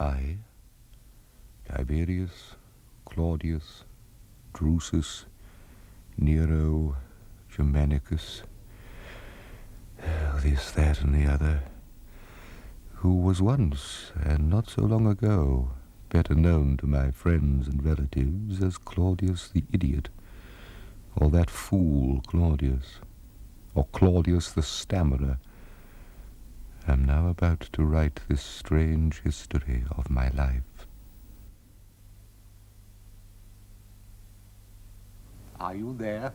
I, Tiberius, Claudius, Drusus, Nero, Germanicus, this, that, and the other, who was once, and not so long ago, better known to my friends and relatives as Claudius the idiot, or that fool Claudius, or Claudius the stammerer, am now about to write this strange history of my life. Are you there?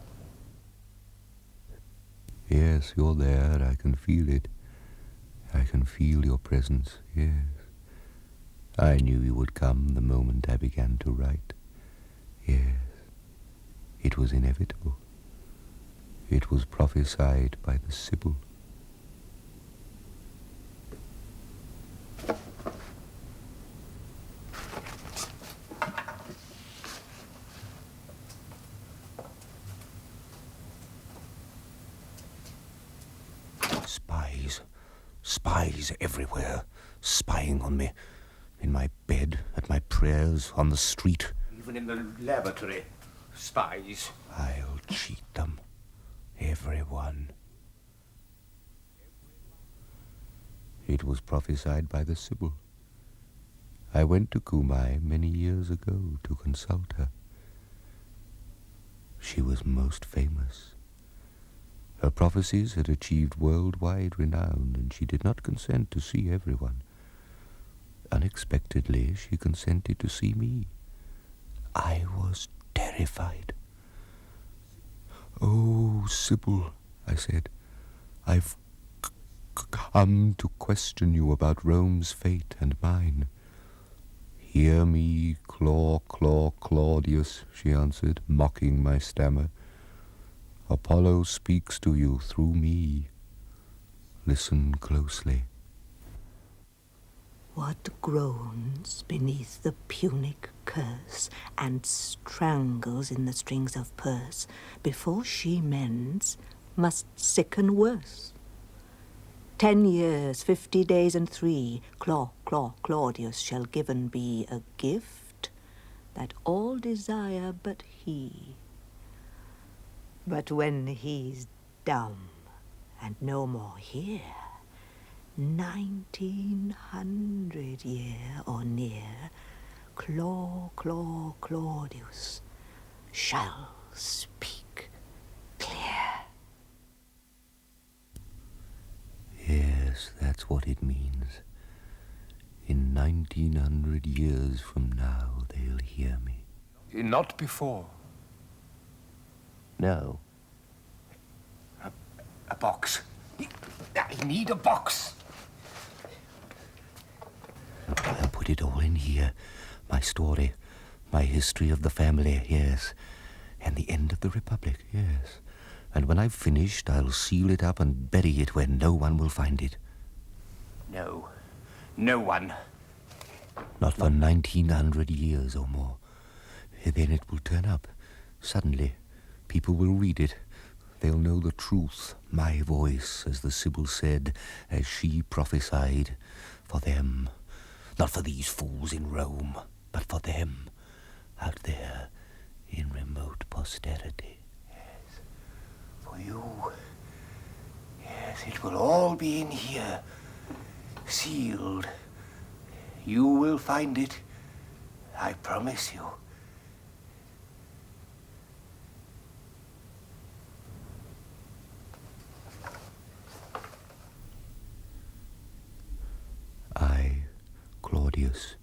Yes, you're there. I can feel it. I can feel your presence, yes. I knew you would come the moment I began to write. Yes, it was inevitable. It was prophesied by the Sibyl. Spies everywhere, spying on me. In my bed, at my prayers, on the street. Even in the lavatory, spies. I'll cheat them. Everyone. It was prophesied by the Sibyl. I went to Cumae many years ago to consult her. She was most famous. Her prophecies had achieved worldwide renown, and she did not consent to see everyone. Unexpectedly, she consented to see me. I was terrified. "Oh, Sibyl," I said, "I've come to question you about Rome's fate and mine." "Hear me, Claudius," she answered, mocking my stammer. "Apollo speaks to you through me. Listen closely." What groans beneath the Punic curse and strangles in the strings of purse, before she mends, must sicken worse. 10 years, 50 days, and 3, Claudius shall given be a gift that all desire but he. But when he's dumb and no more here, 1900 year or near, Claudius shall speak clear. Yes, that's what it means. In 1900 years from now, they'll hear me. Not before. No. A box. I need a box. I'll put it all in here. My story, my history of the family, yes. And the end of the Republic, yes. And when I've finished, I'll seal it up and bury it where no one will find it. No. No one. Not for 1900 years or more. Then it will turn up. Suddenly, people will read it. They'll know the truth, my voice, as the Sibyl said, as she prophesied, for them. Not for these fools in Rome, but for them, out there in remote posterity. Yes, for you. Yes, it will all be in here, sealed. You will find it, I promise you. I, Claudius,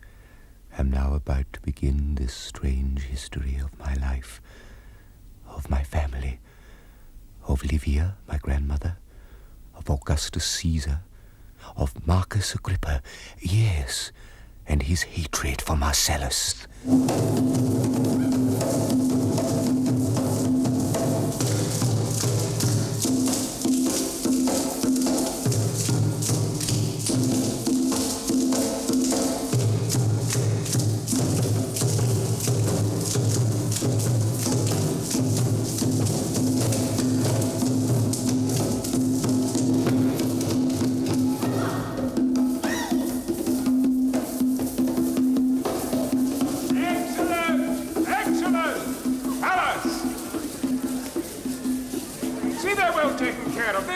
am now about to begin this strange history of my life, of my family, of Livia, my grandmother, of Augustus Caesar, of Marcus Agrippa, yes, and his hatred for Marcellus.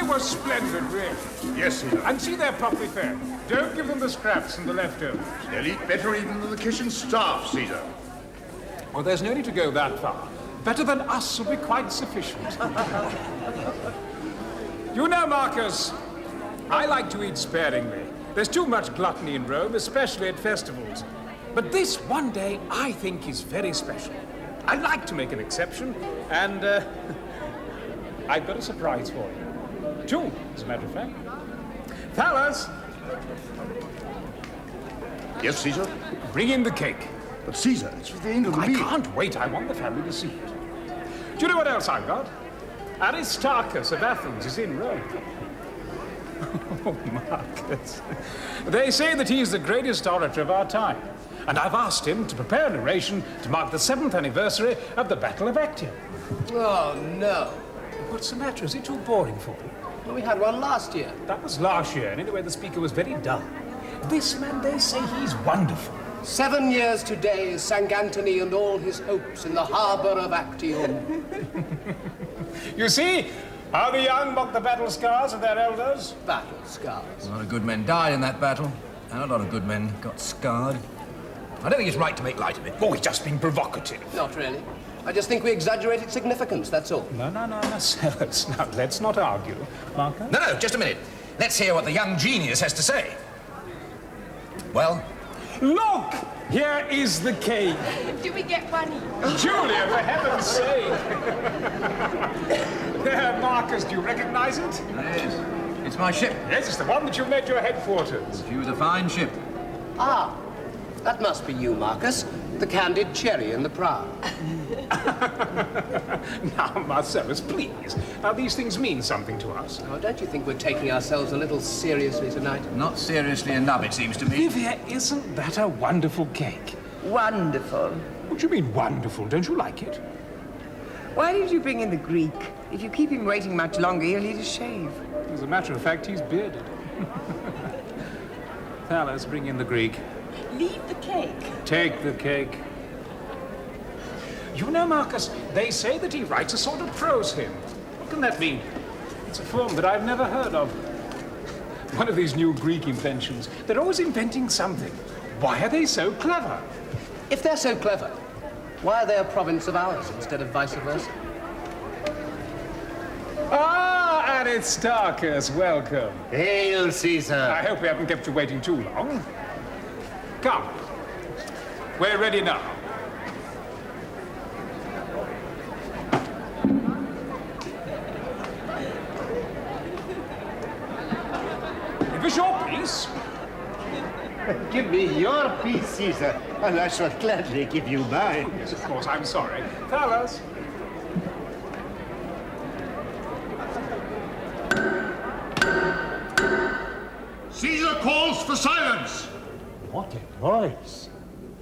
were splendid, really. Yes, Caesar. And see, they're properly fed. Don't give them the scraps and the leftovers. They'll eat better even than the kitchen staff, Caesar. Well, there's no need to go that far. Better than us will be quite sufficient. You know, Marcus, I like to eat sparingly. There's too much gluttony in Rome, especially at festivals. But this one day, I think, is very special. I'd like to make an exception, and I've got a surprise for you. Two, as a matter of fact. Fellas, Yes, Caesar? bring in the cake. But Caesar, it's for the end of the I meal. can't wait. I want the family to see it. Do you know what else I've got? Aristarchus of Athens is in Rome. Oh, Marcus. They say that he's the greatest orator of our time. And I've asked him to prepare an oration to mark the 7th anniversary of the Battle of Actium. Oh, no. What's the matter? Is it too boring for you? Well, we had one last year. That was last year, and anyway, the speaker was very dull. This man, they say he's wonderful. 7 years today sank Antony and all his hopes in the harbour of Actium. You see how the young mock the battle scars of their elders? Battle scars. A lot of good men died in that battle, and a lot of good men got scarred. I don't think it's right to make light of it. Oh, he's just being provocative. Not really. I just think we exaggerate its significance, that's all. No, Marcellus. Now, let's not argue. Marcus? No, just a minute. Let's hear what the young genius has to say. Well, Look! Here is the cake. Do we get one each? Julia, for heaven's sake. There, Marcus, do you recognize it? yes, it's my ship. Yes, it's the one that you made your headquarters. She was a fine ship. Ah, that must be you, Marcus. The candied cherry in the prow. Now, Marcellus, please. Now, these things mean something to us. Oh, don't you think we're taking ourselves a little seriously tonight? Not seriously enough, it seems to me. Livia, isn't that a wonderful cake? Wonderful. What do you mean, wonderful? Don't you like it? Why did you bring in the Greek? If you keep him waiting much longer, he'll need a shave. As a matter of fact, he's bearded. Thalas, bring in the Greek. Leave the cake. Take the cake. You know, Marcus, they say that he writes a sort of prose hymn. What can that mean? It's a form that I've never heard of. One of these new Greek inventions. They're always inventing something. Why are they so clever? If they're so clever, why are they a province of ours instead of vice versa? Ah, Aristarchus, welcome. Hail, Caesar. I hope we haven't kept you waiting too long. Come. We're ready now. Give us your piece. Give me your piece, Caesar, and I shall gladly give you mine. Yes, of course, I'm sorry. Fellas. Caesar calls for silence! What a noise.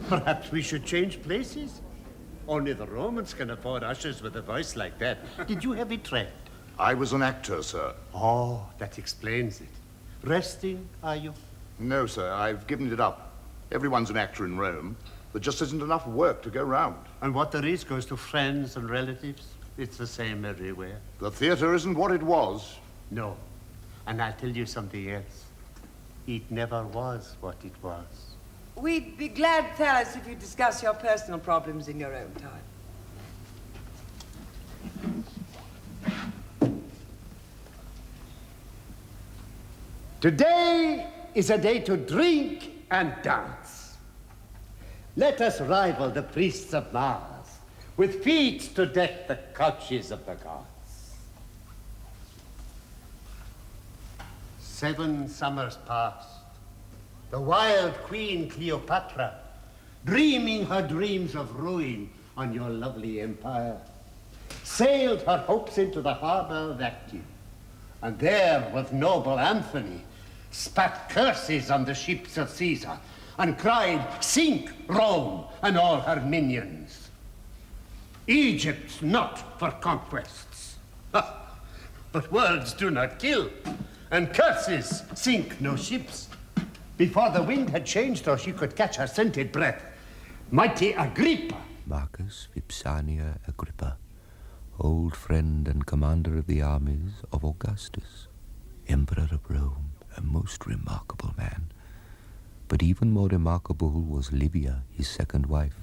Perhaps we should change places? Only the Romans can afford ushers with a voice like that. Did you have it trained? I was an actor, sir. Oh, that explains it. Resting, are you? No, sir, I've given it up. Everyone's an actor in Rome. There just isn't enough work to go round. And what there is goes to friends and relatives. It's the same everywhere. The theater isn't what it was. No. And I'll tell you something else. It never was what it was. We'd be glad, Thalas, if you discuss your personal problems in your own time. Today is a day to drink and dance. Let us rival the priests of Mars with feats to deck the couches of the gods. 7 summers passed. The wild Queen Cleopatra, dreaming her dreams of ruin on your lovely empire, sailed her hopes into the harbor of Actium, and there with noble Anthony spat curses on the ships of Caesar and cried, "Sink Rome and all her minions. Egypt's not for conquests." But words do not kill, and curses sink no ships. Before the wind had changed or she could catch her scented breath, mighty Agrippa. Marcus Vipsania Agrippa, old friend and commander of the armies of Augustus. Emperor of Rome, a most remarkable man. But even more remarkable was Livia, his second wife.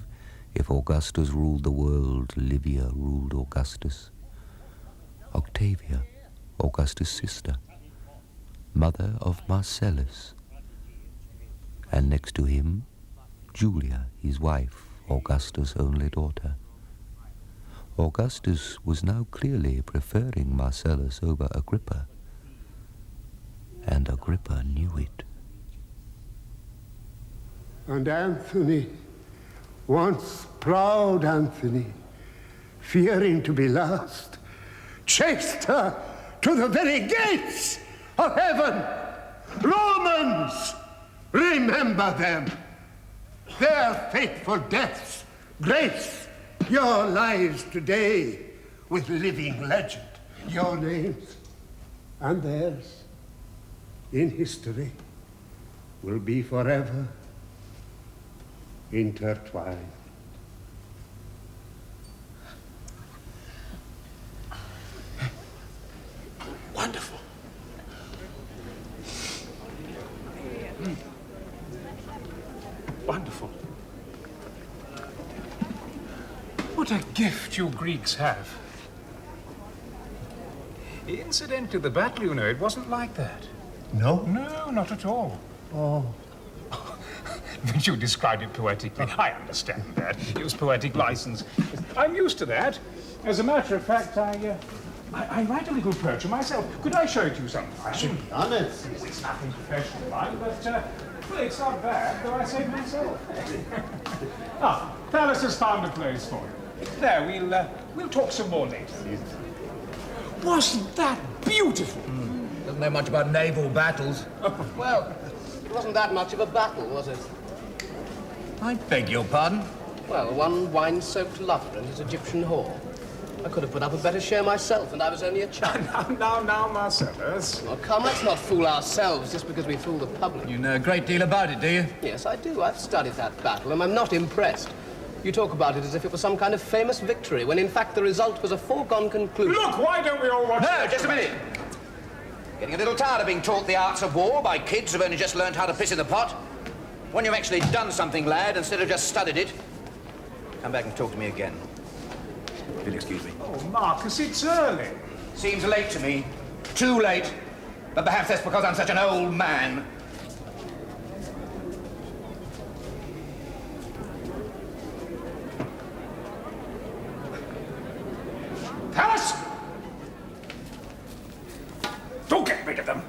If Augustus ruled the world, Livia ruled Augustus. Octavia, Augustus' sister, mother of Marcellus. And next to him, Julia, his wife, Augustus' only daughter. Augustus was now clearly preferring Marcellus over Agrippa, and Agrippa knew it. And Anthony, once proud Anthony, fearing to be last, chased her to the very gates of heaven. Romans, remember them. Their fateful deaths grace your lives today with living legend. Your names and theirs in history will be forever intertwined. Wonderful. Wonderful. What a gift you Greeks have. Incident to the battle, you know, it wasn't like that. No? No, not at all. Oh. But you described it poetically. I understand that. It was poetic license. I'm used to that. As a matter of fact, I write a little poetry myself. Could I show it to you sometime? I should be honest. It's nothing professional, mind, but, well, it's not bad, though I say it myself. Palace has found a place for you. There, we'll talk some more later. Wasn't that beautiful? Doesn't know much about naval battles. Well, it wasn't that much of a battle, was it? I beg your pardon? Well, one wine-soaked lover and his Egyptian whore. I could have put up a better share myself, and I was only a child. Now, Marcellus. Well, come, let's not fool ourselves just because we fool the public. You know a great deal about it, do you? Yes, I do. I've studied that battle, and I'm not impressed. You talk about it as if it was some kind of famous victory, when in fact the result was a foregone conclusion. Look, why don't we all watch... No, just a minute. Getting a little tired of being taught the arts of war by kids who've only just learned how to piss in the pot. When you've actually done something, lad, instead of just studied it, come back and talk to me again. If you'll excuse me. Oh, Marcus, it's early. Seems late to me. Too late. But perhaps that's because I'm such an old man. Palace! Don't get rid of them.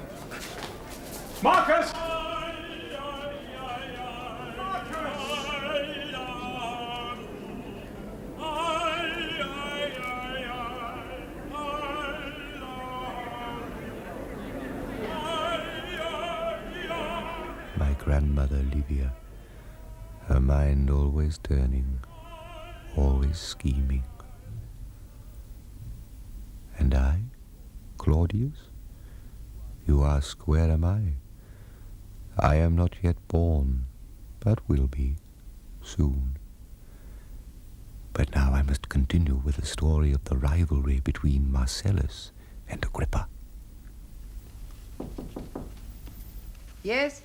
Marcus! My grandmother Livia, her mind always turning, always scheming. And I, Claudius? You ask, where am I? I am not yet born, but will be, soon. But now I must continue with the story of the rivalry between Marcellus and Agrippa. Yes?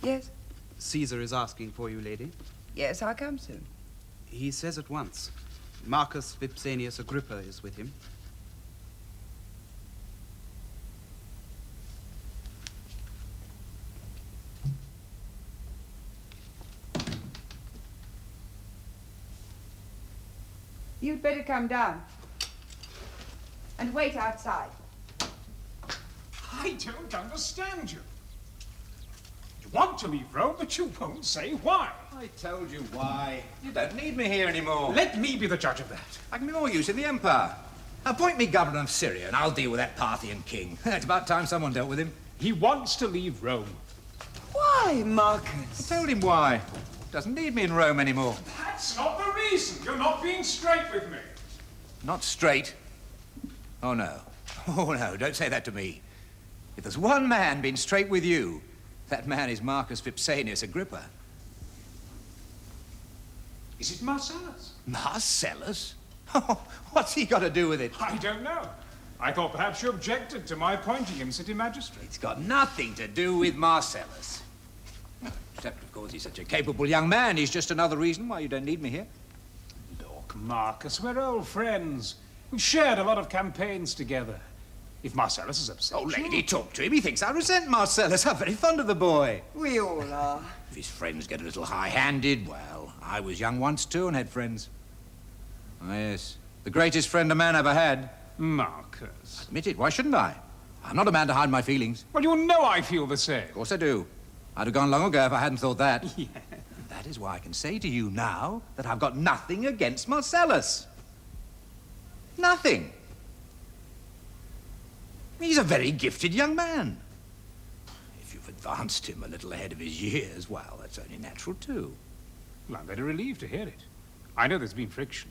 Yes? Caesar is asking for you, lady. Yes, I'll come soon. He says at once. Marcus Vipsanius Agrippa is with him. You'd better come down. And wait outside. I don't understand you. You want to leave Rome, but you won't say why. I told you why. You don't need me here anymore. Let me be the judge of that. I can be more use in the empire. Appoint me governor of Syria, and I'll deal with that Parthian king. It's about time someone dealt with him. He wants to leave Rome. Why, Marcus? I told him why. Doesn't need me in Rome anymore. That's not the reason. You're not being straight with me. Not straight? Oh, no. Oh, no, don't say that to me. If there's one man being straight with you, that man is Marcus Vipsanius Agrippa. Is it Marcellus? Marcellus? Oh, what's he got to do with it? I don't know. I thought perhaps you objected to my appointing him city magistrate. It's got nothing to do with Marcellus. Except, of course, he's such a capable young man. He's just another reason why you don't need me here. Look, Marcus, we're old friends. We've shared a lot of campaigns together. If Marcellus is upset... Oh, lady, talk to him. He thinks I resent Marcellus. I'm very fond of the boy. We all are. If his friends get a little high-handed, well, I was young once, too, and had friends. Oh, yes. The greatest friend a man ever had. Marcus. Admit it. Why shouldn't I? I'm not a man to hide my feelings. Well, you know I feel the same. Of course I do. I'd have gone long ago if I hadn't thought that. Yeah. And that is why I can say to you now that I've got nothing against Marcellus. Nothing. He's a very gifted young man. If you've advanced him a little ahead of his years, well, that's only natural, too. Well, I'm very relieved to hear it. I know there's been friction.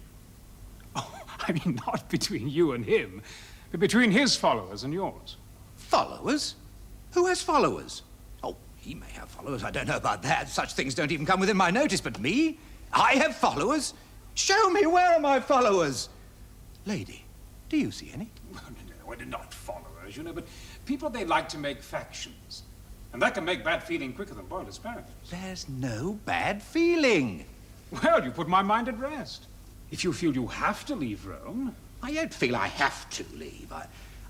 Oh, I mean, not between you and him, but between his followers and yours. Followers? Who has followers? Oh, he may have followers. I don't know about that. Such things don't even come within my notice. But me? I have followers? Show me, where are my followers? Lady, do you see any? No, we're not followers, you know, but people they like to make factions. And that can make bad feeling quicker than boiled asparagus. There's no bad feeling. Well, you put my mind at rest. If you feel you have to leave Rome... I don't feel I have to leave.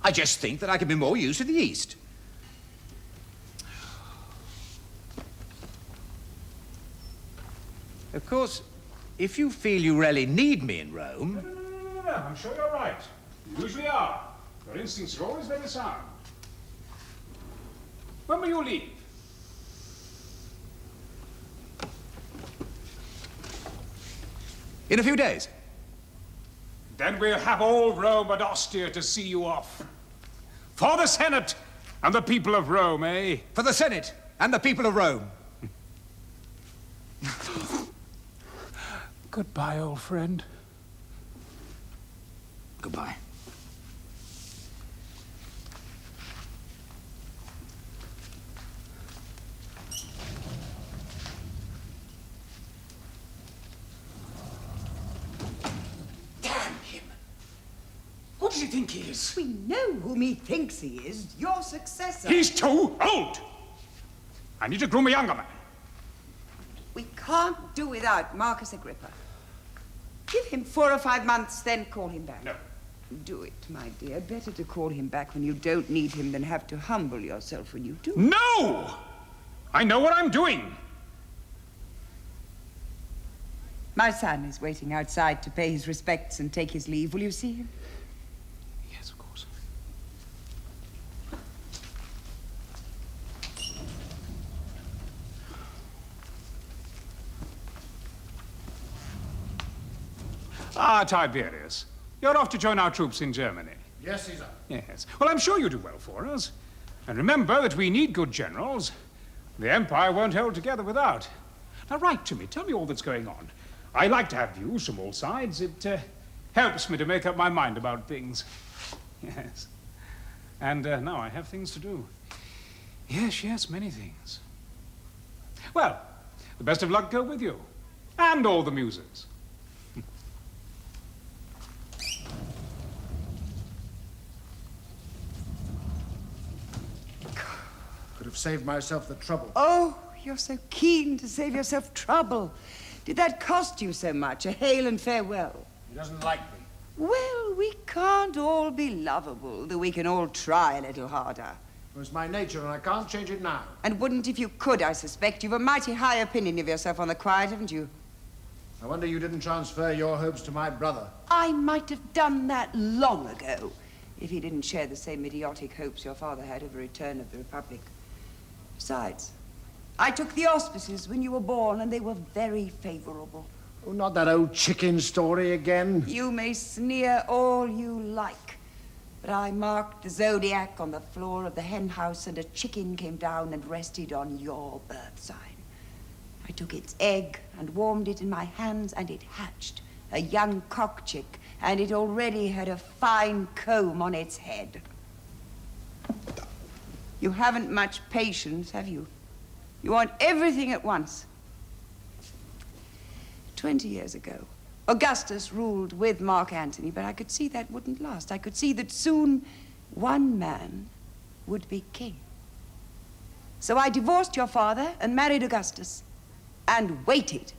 I just think that I can be more use to the East. Of course, if you feel you really need me in Rome... No, I'm sure you're right. You usually are. Your instincts are always very sound. When will you leave? In a few days. Then we'll have all Rome and Ostia to see you off. For the Senate and the people of Rome, eh? For the Senate and the people of Rome. Goodbye, old friend. Goodbye. Who does he think he is? We know whom he thinks he is. Your successor. He's too old. I need to groom a younger man. We can't do without Marcus Agrippa. Give him 4 or 5 months, then call him back. No. Do it, my dear. Better to call him back when you don't need him than have to humble yourself when you do. No! I know what I'm doing. My son is waiting outside to pay his respects and take his leave. Will you see him? Yes, of course. Ah, Tiberius. You're off to join our troops in Germany. Yes, Caesar. Yes. Well, I'm sure you do well for us. And remember that we need good generals. The Empire won't hold together without. Now, write to me. Tell me all that's going on. I like to have views from all sides. It helps me to make up my mind about things. Yes. And now I have things to do. Yes, many things. Well, the best of luck go with you. And all the muses. Could have saved myself the trouble. Oh, you're so keen to save yourself trouble. Did that cost you so much? A hail and farewell? He doesn't like me. Well, we can't all be lovable, though we can all try a little harder. It was my nature, and I can't change it now. And wouldn't if you could, I suspect. You've a mighty high opinion of yourself on the quiet, haven't you? I wonder you didn't transfer your hopes to my brother. I might have done that long ago, if he didn't share the same idiotic hopes your father had of a return of the Republic. Besides, I took the auspices when you were born, and they were very favorable. Oh, not that old chicken story again. You may sneer all you like, but I marked the zodiac on the floor of the hen house, and a chicken came down and rested on your birth sign. I took its egg and warmed it in my hands, and it hatched, a young cock chick, and it already had a fine comb on its head. You haven't much patience, have you? You want everything at once. 20 years ago. Augustus ruled with Mark Antony, but I could see that wouldn't last. I could see that soon one man would be king. So I divorced your father and married Augustus and waited.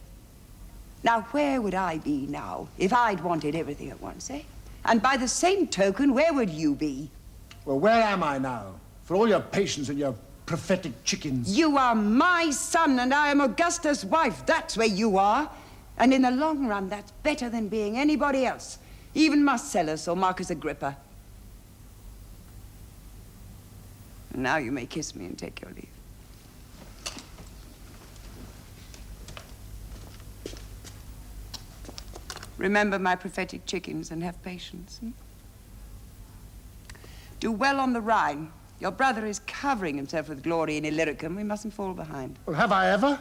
Now, where would I be now if I'd wanted everything at once, eh? And by the same token, where would you be? Well, where am I now? For all your patience and your prophetic chickens. You are my son, and I am Augustus' wife. That's where you are. And in the long run, that's better than being anybody else, even Marcellus or Marcus Agrippa. And now you may kiss me and take your leave. Remember my prophetic chickens and have patience. Do well on the Rhine. Your brother is covering himself with glory in Illyricum. We mustn't fall behind. Well, have I ever?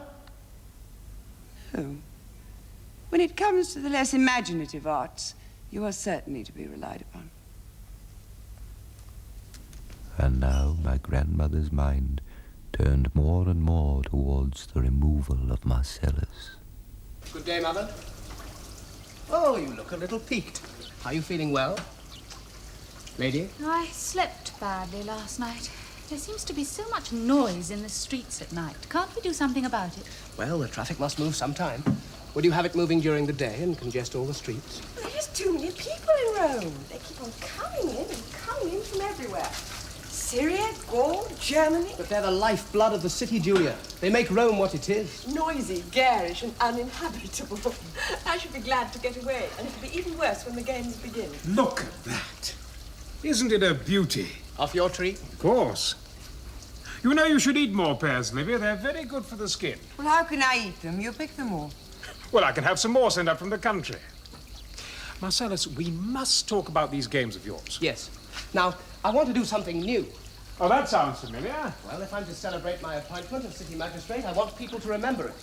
No. When it comes to the less imaginative arts, you are certainly to be relied upon. And now my grandmother's mind turned more and more towards the removal of Marcellus. Good day, Mother. Oh, you look a little peaked. Are you feeling well? Lady? I slept badly last night. There seems to be so much noise in the streets at night. Can't we do something about it? Well, the traffic must move sometime. Would you have it moving during the day and congest all the streets? There's too many people in Rome. They keep on coming in and coming in from everywhere. Syria, Gaul, Germany. But they're the lifeblood of the city, Julia. They make Rome what it is. Noisy, garish, and uninhabitable. I should be glad to get away, and it'll be even worse when the games begin. Look at that. Isn't it a beauty? Off your tree? Of course. You know you should eat more pears, Livia. They're very good for the skin. Well, how can I eat them? You pick them all. Well, I can have some more sent up from the country. Marcellus, we must talk about these games of yours. Yes. Now, I want to do something new. Oh, that sounds familiar. Well, if I'm to celebrate my appointment as city magistrate, I want people to remember it.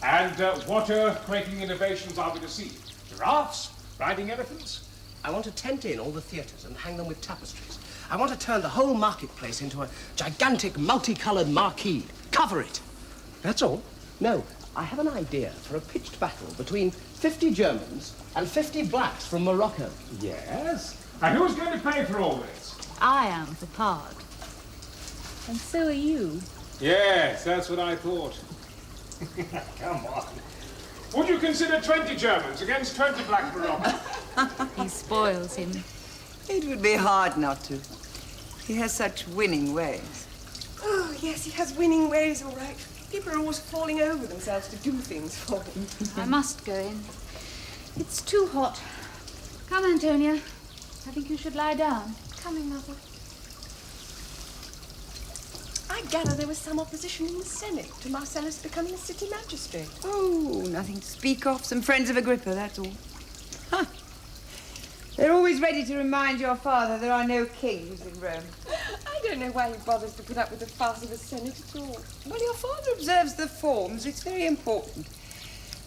And what earth-quaking innovations are we to see? Giraffes? Riding elephants? I want to tent in all the theatres and hang them with tapestries. I want to turn the whole marketplace into a gigantic, multicolored marquee. Cover it. That's all? No. I have an idea for a pitched battle between 50 Germans and 50 blacks from Morocco. Yes? And who's going to pay for all this? I am for part. And so are you. Yes, that's what I thought. Come on. Would you consider 20 Germans against 20 black Moroccans? He spoils him. It would be hard not to. He has such winning ways. Oh, yes, he has winning ways, all right. People are always falling over themselves to do things for him. I must go in. It's too hot. Come, Antonia. I think you should lie down. Coming, Mother. I gather there was some opposition in the Senate to Marcellus becoming a city magistrate. Oh, nothing to speak of. Some friends of Agrippa, that's all. Huh. They're always ready to remind your father there are no kings in Rome. I don't know why he bothers to put up with the farce of the Senate at all. Well, your father observes the forms. It's very important.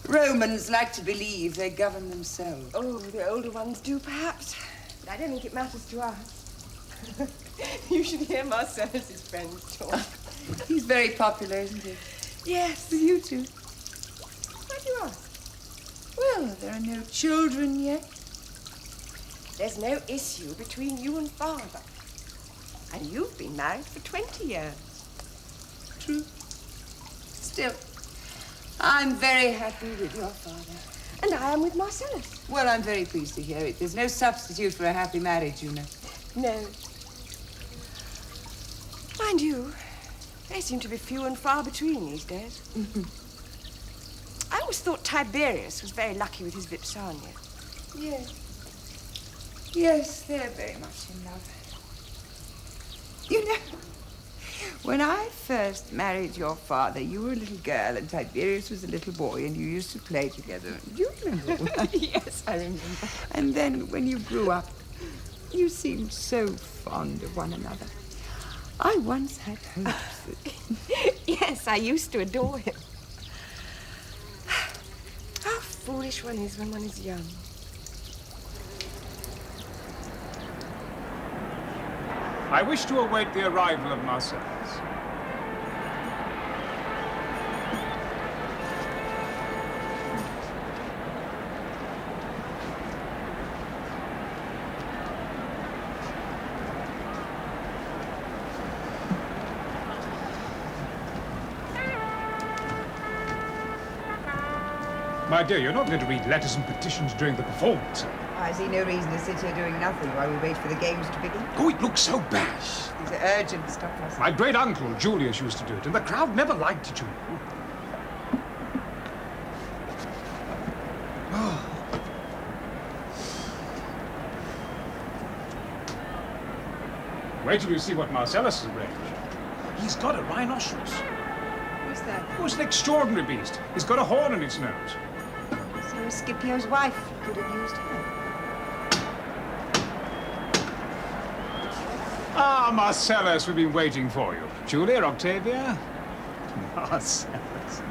Romans like to believe they govern themselves. Oh, the older ones do, perhaps. But I don't think it matters to us. You should hear Marcellus's friends talk. He's very popular, isn't he? Yes. With you two? Why do you ask? Well, there are no children yet. There's no issue between you and Father. And you've been married for 20 years. True. Still, I'm very happy with your father. And I am with Marcellus. Well, I'm very pleased to hear it. There's no substitute for a happy marriage, you know. No. Mind you, they seem to be few and far between these days. I always thought Tiberius was very lucky with his Vipsania. Yes. Yes, they're very much in love. You know, when I first married your father, you were a little girl and Tiberius was a little boy, and you used to play together. Do you remember? Yes, I remember. And then when you grew up, you seemed so fond of one another. I once had hopes that... Yes, I used to adore him. How foolish one is when one is young. I wish to await the arrival of Marcellus. My dear, you're not going to read letters and petitions during the performance. I see no reason to sit here doing nothing while we wait for the games to begin. Oh, it looks so bad. These are urgent stuff. My great-uncle, Julius, used to do it, and the crowd never liked it, you know. Wait till you see what Marcellus has arranged. He's got a rhinoceros. What's that? Oh, it's an extraordinary beast. It's got a horn in its nose. So Scipio's wife could have used her. Ah, Marcellus, we've been waiting for you. Julia, Octavia? Marcellus.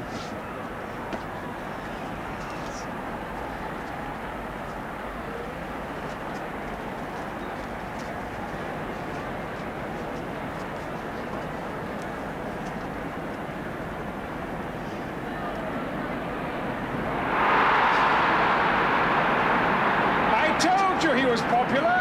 I told you he was popular.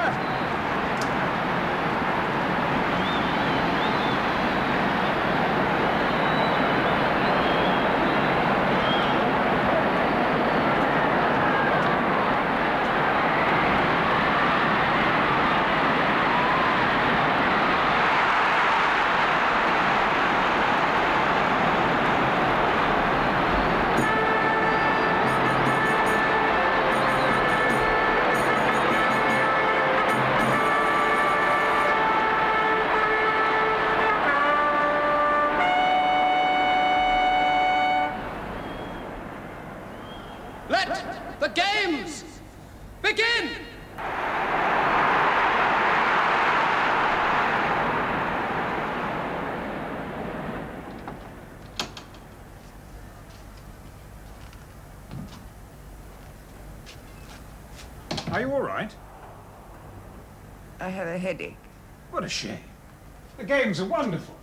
Let the games begin! Are you all right? I have a headache. What a shame. The games are wonderful.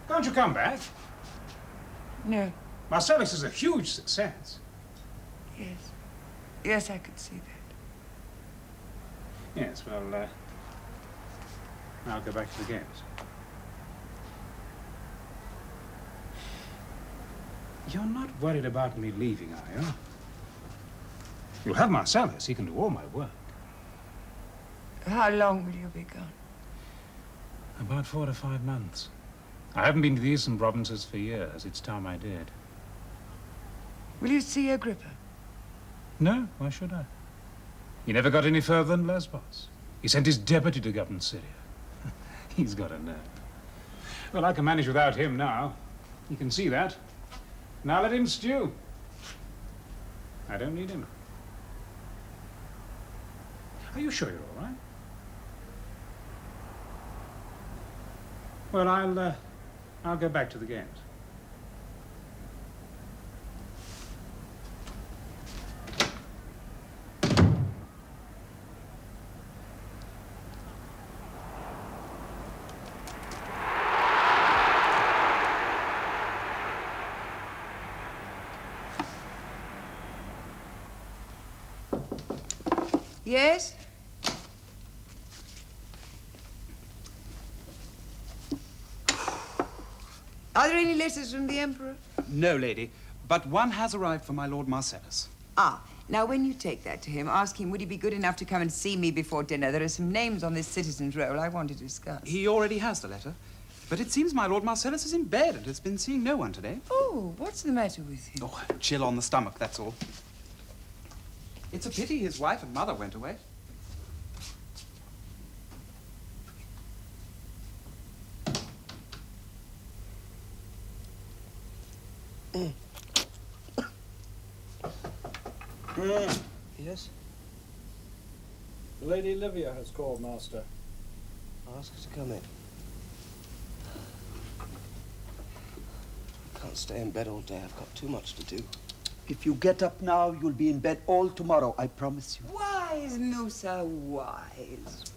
Can't you come back? No. Marcellus is a huge success. Yes. Yes, I could see that. Yes, well, I'll go back to the games. You're not worried about me leaving, are you? You'll have Marcellus. He can do all my work. How long will you be gone? About 4 to 5 months. I haven't been to the eastern provinces for years. It's time I did. Will you see Agrippa? No, why should I? He never got any further than Lesbos. He sent his deputy to govern Syria. He's got a nerve. Well, I can manage without him now. You can see that. Now let him stew. I don't need him. Are you sure you're all right? Well, I'll go back to the games. Yes? Are there any letters from the Emperor? No, lady, but one has arrived for my Lord Marcellus. Ah, now when you take that to him, ask him would he be good enough to come and see me before dinner. There are some names on this citizen's roll I want to discuss. He already has the letter, but it seems my Lord Marcellus is in bed and has been seeing no one today. Oh, what's the matter with him? Oh, chill on the stomach, that's all. It's a pity his wife and mother went away. Yes? Lady Livia has called, Master. Ask her to come in. Can't stay in bed all day. I've got too much to do. If you get up now, you'll be in bed all tomorrow, I promise you. Wise, Musa, wise.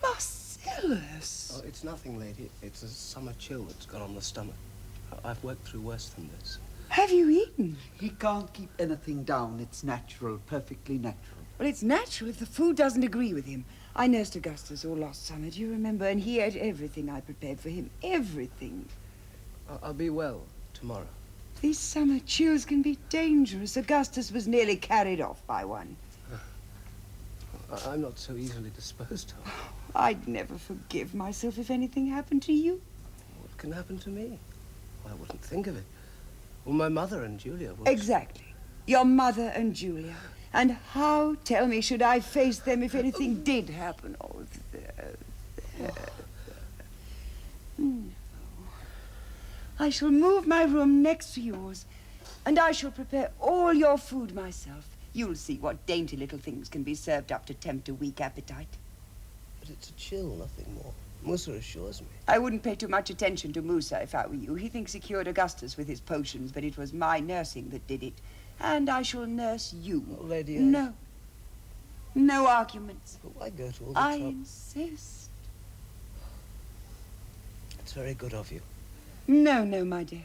Marcellus! Oh, it's nothing, lady. It's a summer chill that's got on the stomach. I've worked through worse than this. Have you eaten? He can't keep anything down. It's natural, perfectly natural. Well, it's natural if the food doesn't agree with him. I nursed Augustus all last summer, do you remember? And he ate everything I prepared for him. Everything. I'll be well tomorrow. These summer chills can be dangerous. Augustus was nearly carried off by one. I'm not so easily disposed of. I'd never forgive myself if anything happened to you. What can happen to me? I wouldn't think of it. Well, my mother and Julia would. Exactly. Your mother and Julia. And how, tell me, should I face them if anything did happen? Oh, no. I shall move my room next to yours, and I shall prepare all your food myself. You'll see what dainty little things can be served up to tempt a weak appetite. But it's a chill, nothing more. Musa assures me. I wouldn't pay too much attention to Musa if I were you. He thinks he cured Augustus with his potions, but it was my nursing that did it. And I shall nurse you. Oh, Lady, No. No arguments. But why go to all the I trouble? insist. It's very good of you. No, no, my dear.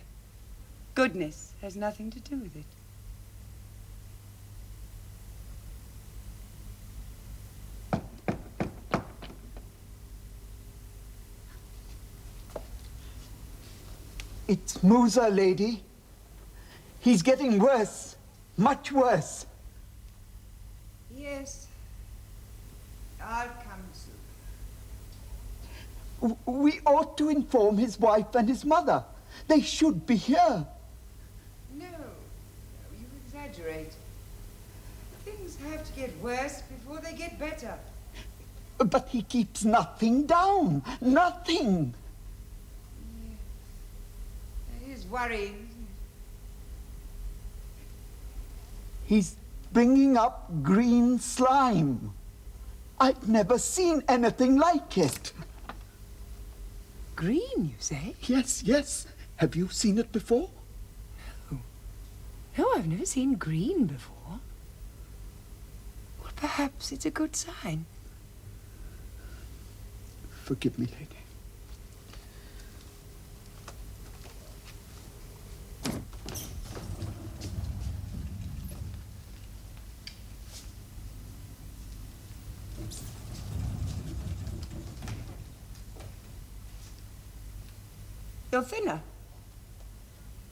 Goodness has nothing to do with it. It's Musa, lady. He's getting worse. Much worse. Yes. I'll come soon. We ought to inform his wife and his mother. They should be here. No, you exaggerate. Things have to get worse before they get better. But he keeps nothing down. Nothing. That is worrying, isn't it? He's bringing up green slime. I've never seen anything like it. Green, you say? Yes, yes. Have you seen it before? No, I've never seen green before. Well, perhaps it's a good sign. Forgive me, lady. You're thinner.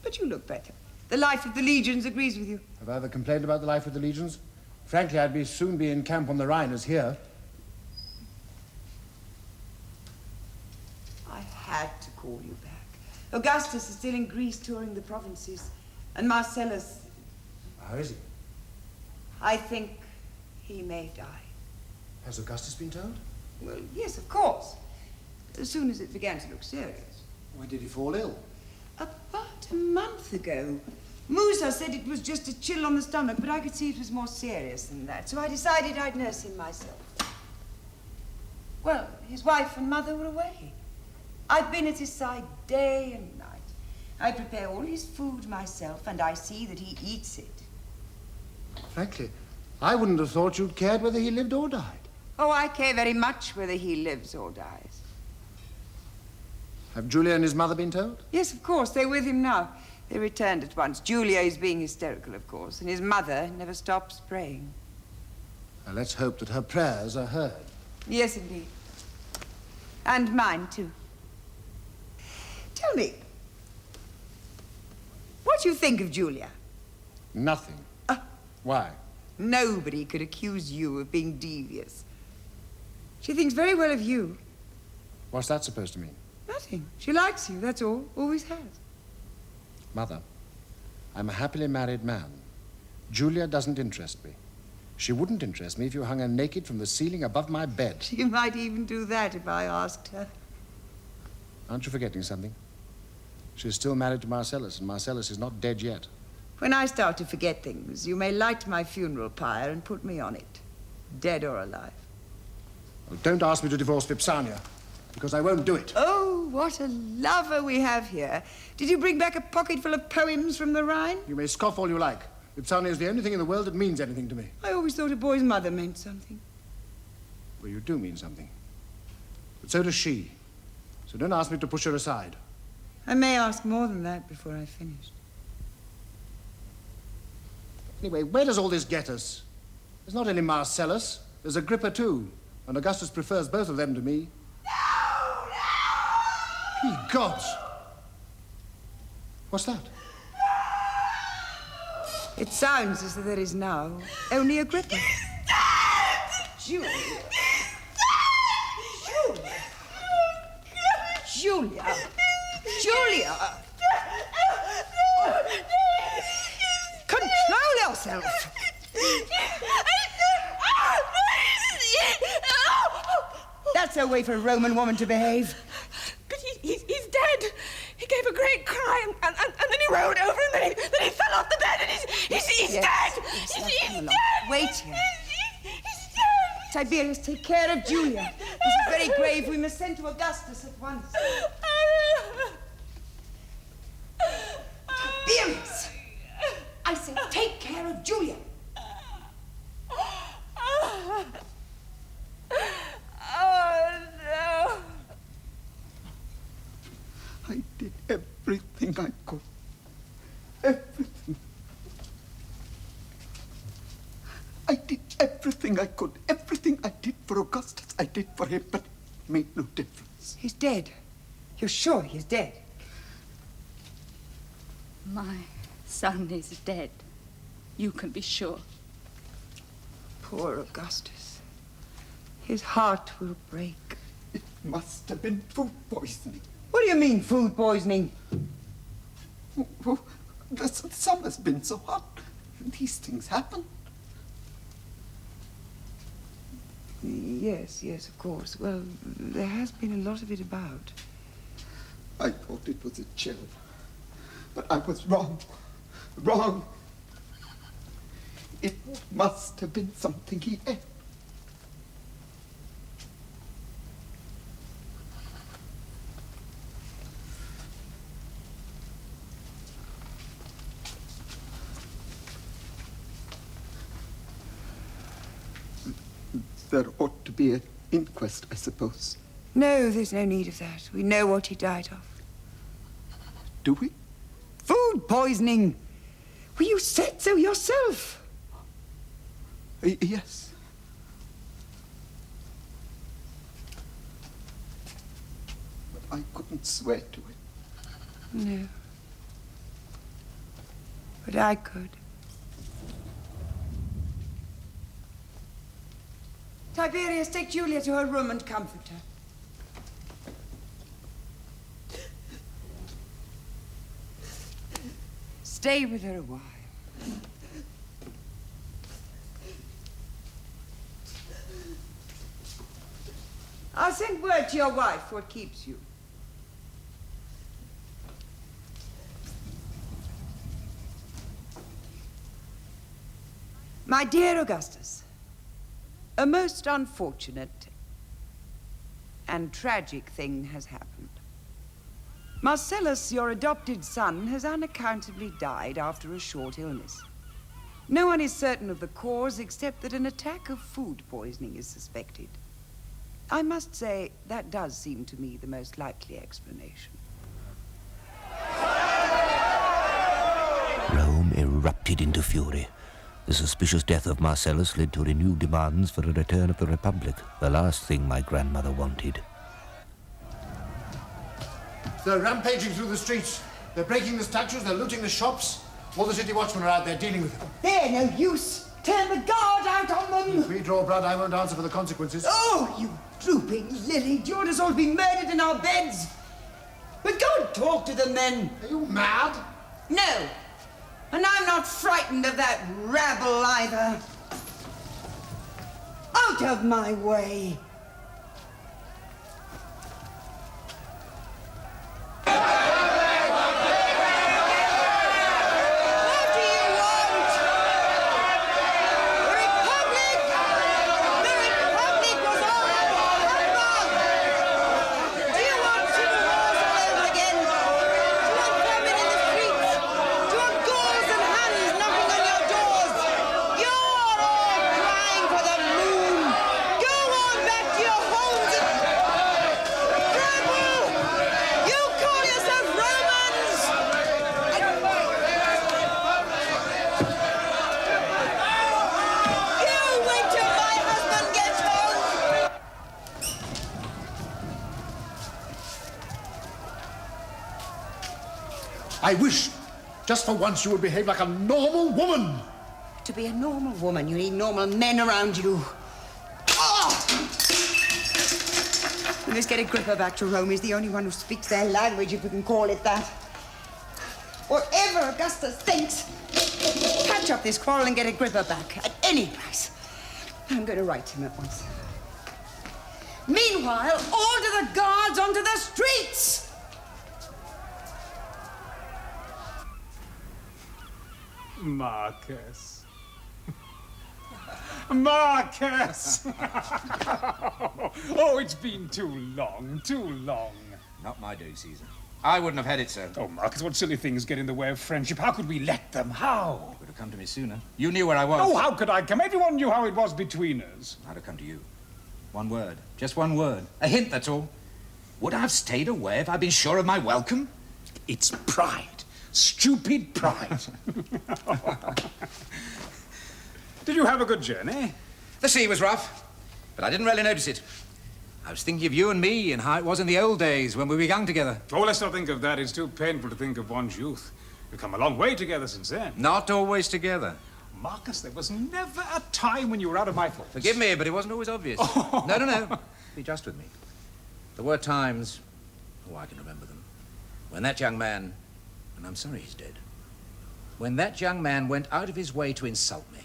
But you look better. The life of the legions agrees with you. Have I ever complained about the life of the legions? Frankly, I'd soon be in camp on the Rhine as here. I had to call you back. Augustus is still in Greece touring the provinces. And Marcellus... How is he? I think he may die. Has Augustus been told? Well, yes, of course. As soon as it began to look serious. When did he fall ill? About a month ago. Musa said it was just a chill on the stomach, but I could see it was more serious than that, so I decided I'd nurse him myself. Well, his wife and mother were away. I've been at his side day and night. I prepare all his food myself, and I see that he eats it. Frankly, I wouldn't have thought you'd cared whether he lived or died. Oh, I care very much whether he lives or dies. Have Julia and his mother been told? Yes, of course. They're with him now. They returned at once. Julia is being hysterical, of course, and his mother never stops praying. Well, let's hope that her prayers are heard. Yes, indeed. And mine, too. Tell me, what do you think of Julia? Nothing. Why? Nobody could accuse you of being devious. She thinks very well of you. What's that supposed to mean? Nothing. She likes you, that's all. Always has. Mother, I'm a happily married man. Julia doesn't interest me. She wouldn't interest me if you hung her naked from the ceiling above my bed. She might even do that if I asked her. Aren't you forgetting something? She's still married to Marcellus, and Marcellus is not dead yet. When I start to forget things, you may light my funeral pyre and put me on it, dead or alive. Well, don't ask me to divorce Vipsania, because I won't do it. Oh, what a lover we have here. Did you bring back a pocket full of poems from the Rhine? You may scoff all you like. Vipsania is the only thing in the world that means anything to me. I always thought a boy's mother meant something. Well, you do mean something. But so does she. So don't ask me to push her aside. I may ask more than that before I've finished. Anyway, where does all this get us? There's not only Marcellus, there's Agrippa too. And Augustus prefers both of them to me. Ye gods! What's that? It sounds as though there is now only Agrippa. Julia. Julia. Julia. Control yourself. That's a way for a Roman woman to behave. But he's dead. He gave a great cry and then he rolled over and then he fell off the bed and he's Yes, dead. yes, He's come along. dead. Wait here. He's dead. Tiberius, take care of Julia. This is very grave. We must send to Augustus at once. Tiberius! I say, take care of Julia. Oh, no. I did everything I could. Everything. I did everything I could. Everything I did for Augustus, I did for him, but it made no difference. He's dead. You're sure he's dead? My son is dead. You can be sure. Poor Augustus. His heart will break. It must have been food poisoning. What do you mean, food poisoning? Oh, the summer's been so hot. These things happen. Yes, of course. Well, there has been a lot of it about. I thought it was a chill. But I was wrong. Wrong. It must have been something he ate. There ought to be an inquest, I suppose. No, there's no need of that. We know what he died of. Do we? Food poisoning! Well, you said so yourself. Yes. But I couldn't swear to it. No. But I could. Tiberius, take Julia to her room and comfort her. Stay with her a while. I'll send word to your wife what keeps you. My dear Augustus, a most unfortunate and tragic thing has happened. Marcellus, your adopted son, has unaccountably died after a short illness. No one is certain of the cause except that an attack of food poisoning is suspected. I must say, that does seem to me the most likely explanation. Rome erupted into fury. The suspicious death of Marcellus led to renewed demands for a return of the Republic, the last thing my grandmother wanted. They're rampaging through the streets. They're breaking the statues, they're looting the shops. All the city watchmen are out there dealing with them. They're no use. Turn the guard out on them. If we draw blood, I won't answer for the consequences. Oh, you drooping lily. Do you want us all to be murdered in our beds? But go and talk to them then. Are you mad? No. And I'm not frightened of that rabble either. Out of my way. I wish Just for once, you will behave like a normal woman. To be a normal woman, you need normal men around you. Oh! We must get Agrippa back to Rome. He's the only one who speaks their language, if we can call it that. Whatever Augustus thinks, catch up this quarrel and get Agrippa back at any price. I'm going to write him at once. Meanwhile, order the guards onto the streets! Marcus. Marcus! Oh, it's been too long, too long. Not my doing, Caesar. I wouldn't have had it so. Oh, Marcus, what silly things get in the way of friendship. How could we let them? How? You could have come to me sooner. You knew where I was. Oh, how could I come? Everyone knew how it was between us. I'd have come to you. One word. Just one word. A hint, that's all. Would I have stayed away if I'd been sure of my welcome? It's pride. Stupid pride. Did you have a good journey? The sea was rough, but I didn't really notice it. I was thinking of you and me and how it was in the old days when we were young together. Oh, let's not think of that. It's too painful to think of one's youth. We've come a long way together since then. Not always together. Marcus, there was never a time when you were out of my thoughts. Forgive me, but it wasn't always obvious. Oh. No. Be just with me. There were times, I can remember them, when that young man, and I'm sorry he's dead, when that young man went out of his way to insult me,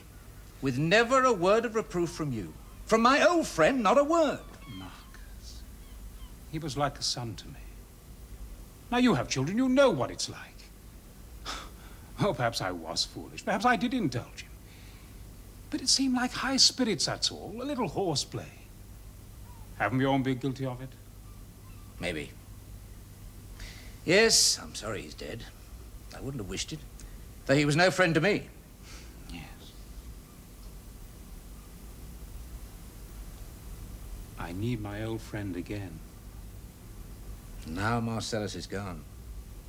with never a word of reproof from you. From my old friend, not a word. Marcus, he was like a son to me. Now you have children, you know what it's like. Oh, perhaps I was foolish. Perhaps I did indulge him. But it seemed like high spirits, that's all. A little horseplay. Haven't we all been guilty of it? Maybe. Yes, I'm sorry he's dead. I wouldn't have wished it, though he was no friend to me. Yes. I need my old friend again. Now Marcellus is gone.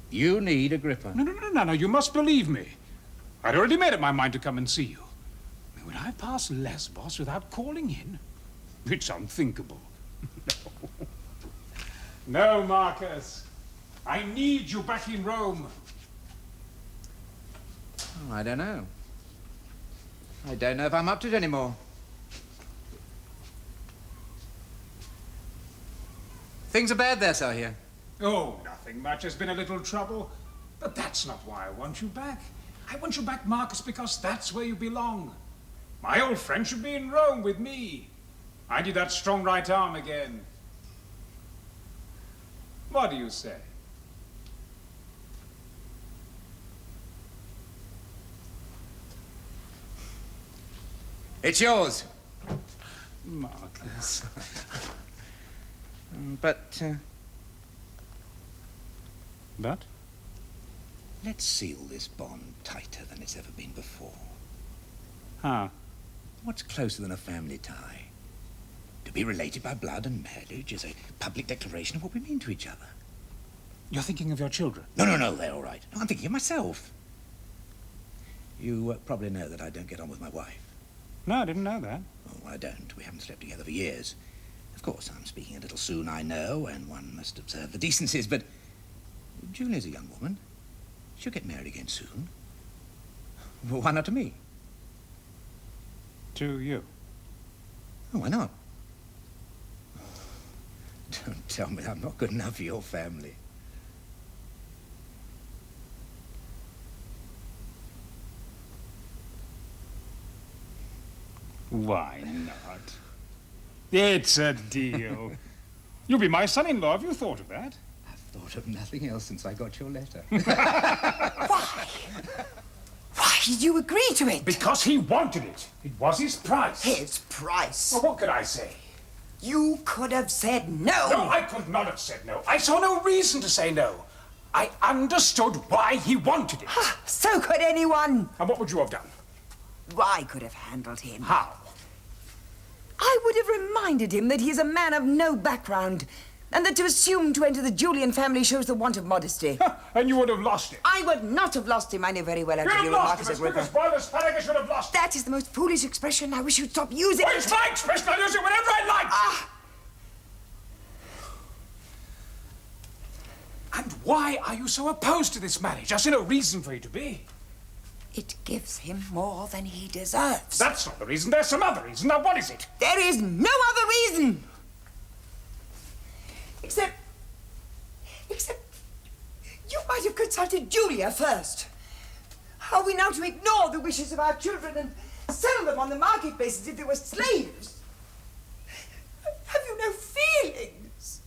You need Agrippa. No, you must believe me. I'd already made up my mind to come and see you. I mean, would I pass Lesbos without calling in? It's unthinkable. No, Marcus. I need you back in Rome. Oh, I don't know. I don't know if I'm up to it anymore. Things are bad there, sir, here. Oh, nothing much. There's been a little trouble. But that's not why I want you back. I want you back, Marcus, because that's where you belong. My old friend should be in Rome with me. I need that strong right arm again. What do you say? It's yours. Marcus. But? Let's seal this bond tighter than it's ever been before. How? What's closer than a family tie? To be related by blood and marriage is a public declaration of what we mean to each other. You're thinking of your children? No, they're all right. No, I'm thinking of myself. You probably know that I don't get on with my wife. No, I didn't know that. Oh, I don't. We haven't slept together for years. Of course, I'm speaking a little soon, I know, and one must observe the decencies, but Julia's a young woman. She'll get married again soon. Well, why not to me? To you? Oh, why not? Don't tell me I'm not good enough for your family. Why not? It's a deal. You'll be my son-in-law. Have you thought of that? I've thought of nothing else since I got your letter. Why? Why did you agree to it? Because he wanted it. It was his price. His price? Well, what could I say? You could have said no. No, I could not have said no. I saw no reason to say no. I understood why he wanted it. So could anyone. And what would you have done? I could have handled him. How? I would have reminded him that he is a man of no background, and that to assume to enter the Julian family shows the want of modesty. And you would have lost him. I would not have lost him. I know very well how to deal with Marcus Agrippa. Asparagus should have lost. That is the most foolish expression. I wish you'd stop using Well, it. it's my expression. I'll use it whenever I like. And why are you so opposed to this marriage? I see no reason for you to be. It gives him more than he deserves. That's not the reason. There's some other reason. Now, what is it? There is no other reason. Except you might have consulted Julia first. Are we now to ignore the wishes of our children and sell them on the marketplace as if they were slaves? Have you no feelings?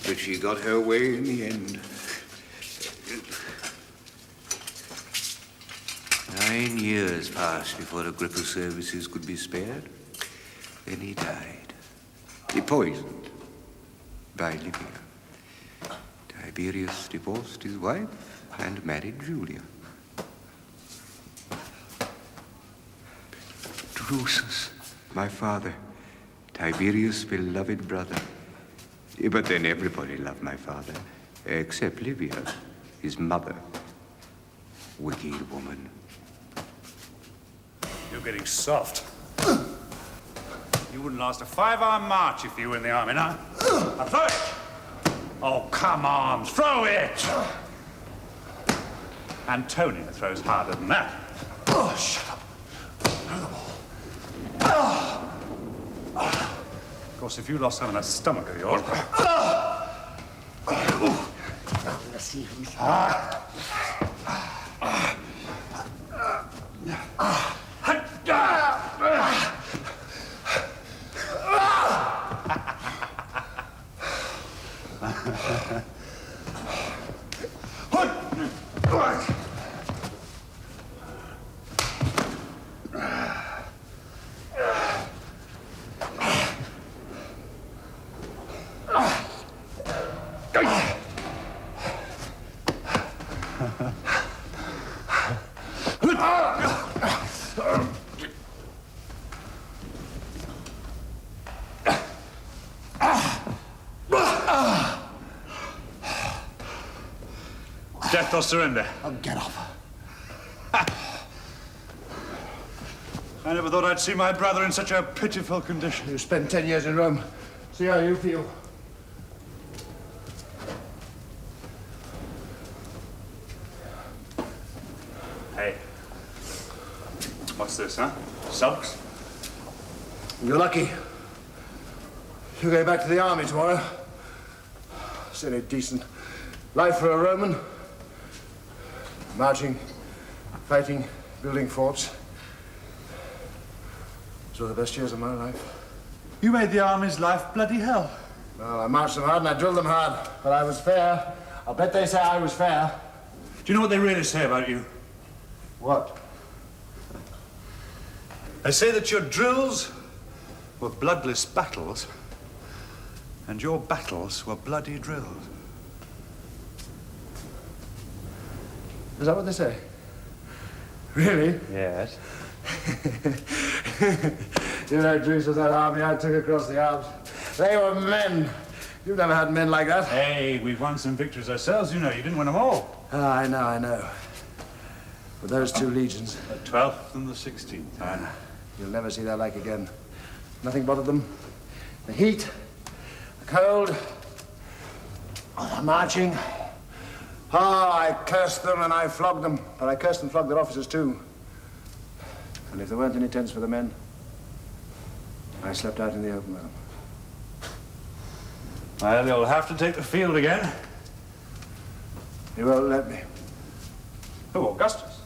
But she got her way in the end. 9 years passed before Agrippa's services could be spared. Then he died. He poisoned by Livia. Tiberius divorced his wife and married Julia. Drusus, my father, Tiberius' beloved brother. But then everybody loved my father, except Livia, his mother. Wicked woman. You're getting soft. You wouldn't last a 5-hour march if you were in the army, now. Now throw it! Oh, come on, throw it! Antonia throws harder than that. Oh, shut up. Throw the ball. Of course, if you lost some in that stomach of yours... Let's see who's... Death or surrender? Oh, get off. I never thought I'd see my brother in such a pitiful condition. You spent 10 years in Rome. See how you feel. Hey. What's this, huh? Sulks? You're lucky. You're going back to the army tomorrow. It's any decent life for a Roman. Marching, fighting, building forts. Those were the best years of my life. You made the army's life bloody hell. Well, I marched them hard and I drilled them hard. But I was fair. I'll bet they say I was fair. Do you know what they really say about you? What? They say that your drills were bloodless battles, and your battles were bloody drills. Is that what they say? Really? Yes. You know, Drusus, that army I took across the Alps. They were men. You've never had men like that. Hey, we've won some victories ourselves, you know. You didn't win them all. Ah, I know. But those two legions... The 12th and the 16th. You'll never see their like again. Nothing bothered them. The heat, the cold, the marching. Oh, I cursed them and I flogged them. But I cursed and flogged their officers, too. And if there weren't any tents for the men, I slept out in the open with them. Well, you'll have to take the field again. He won't let me. Who, Augustus?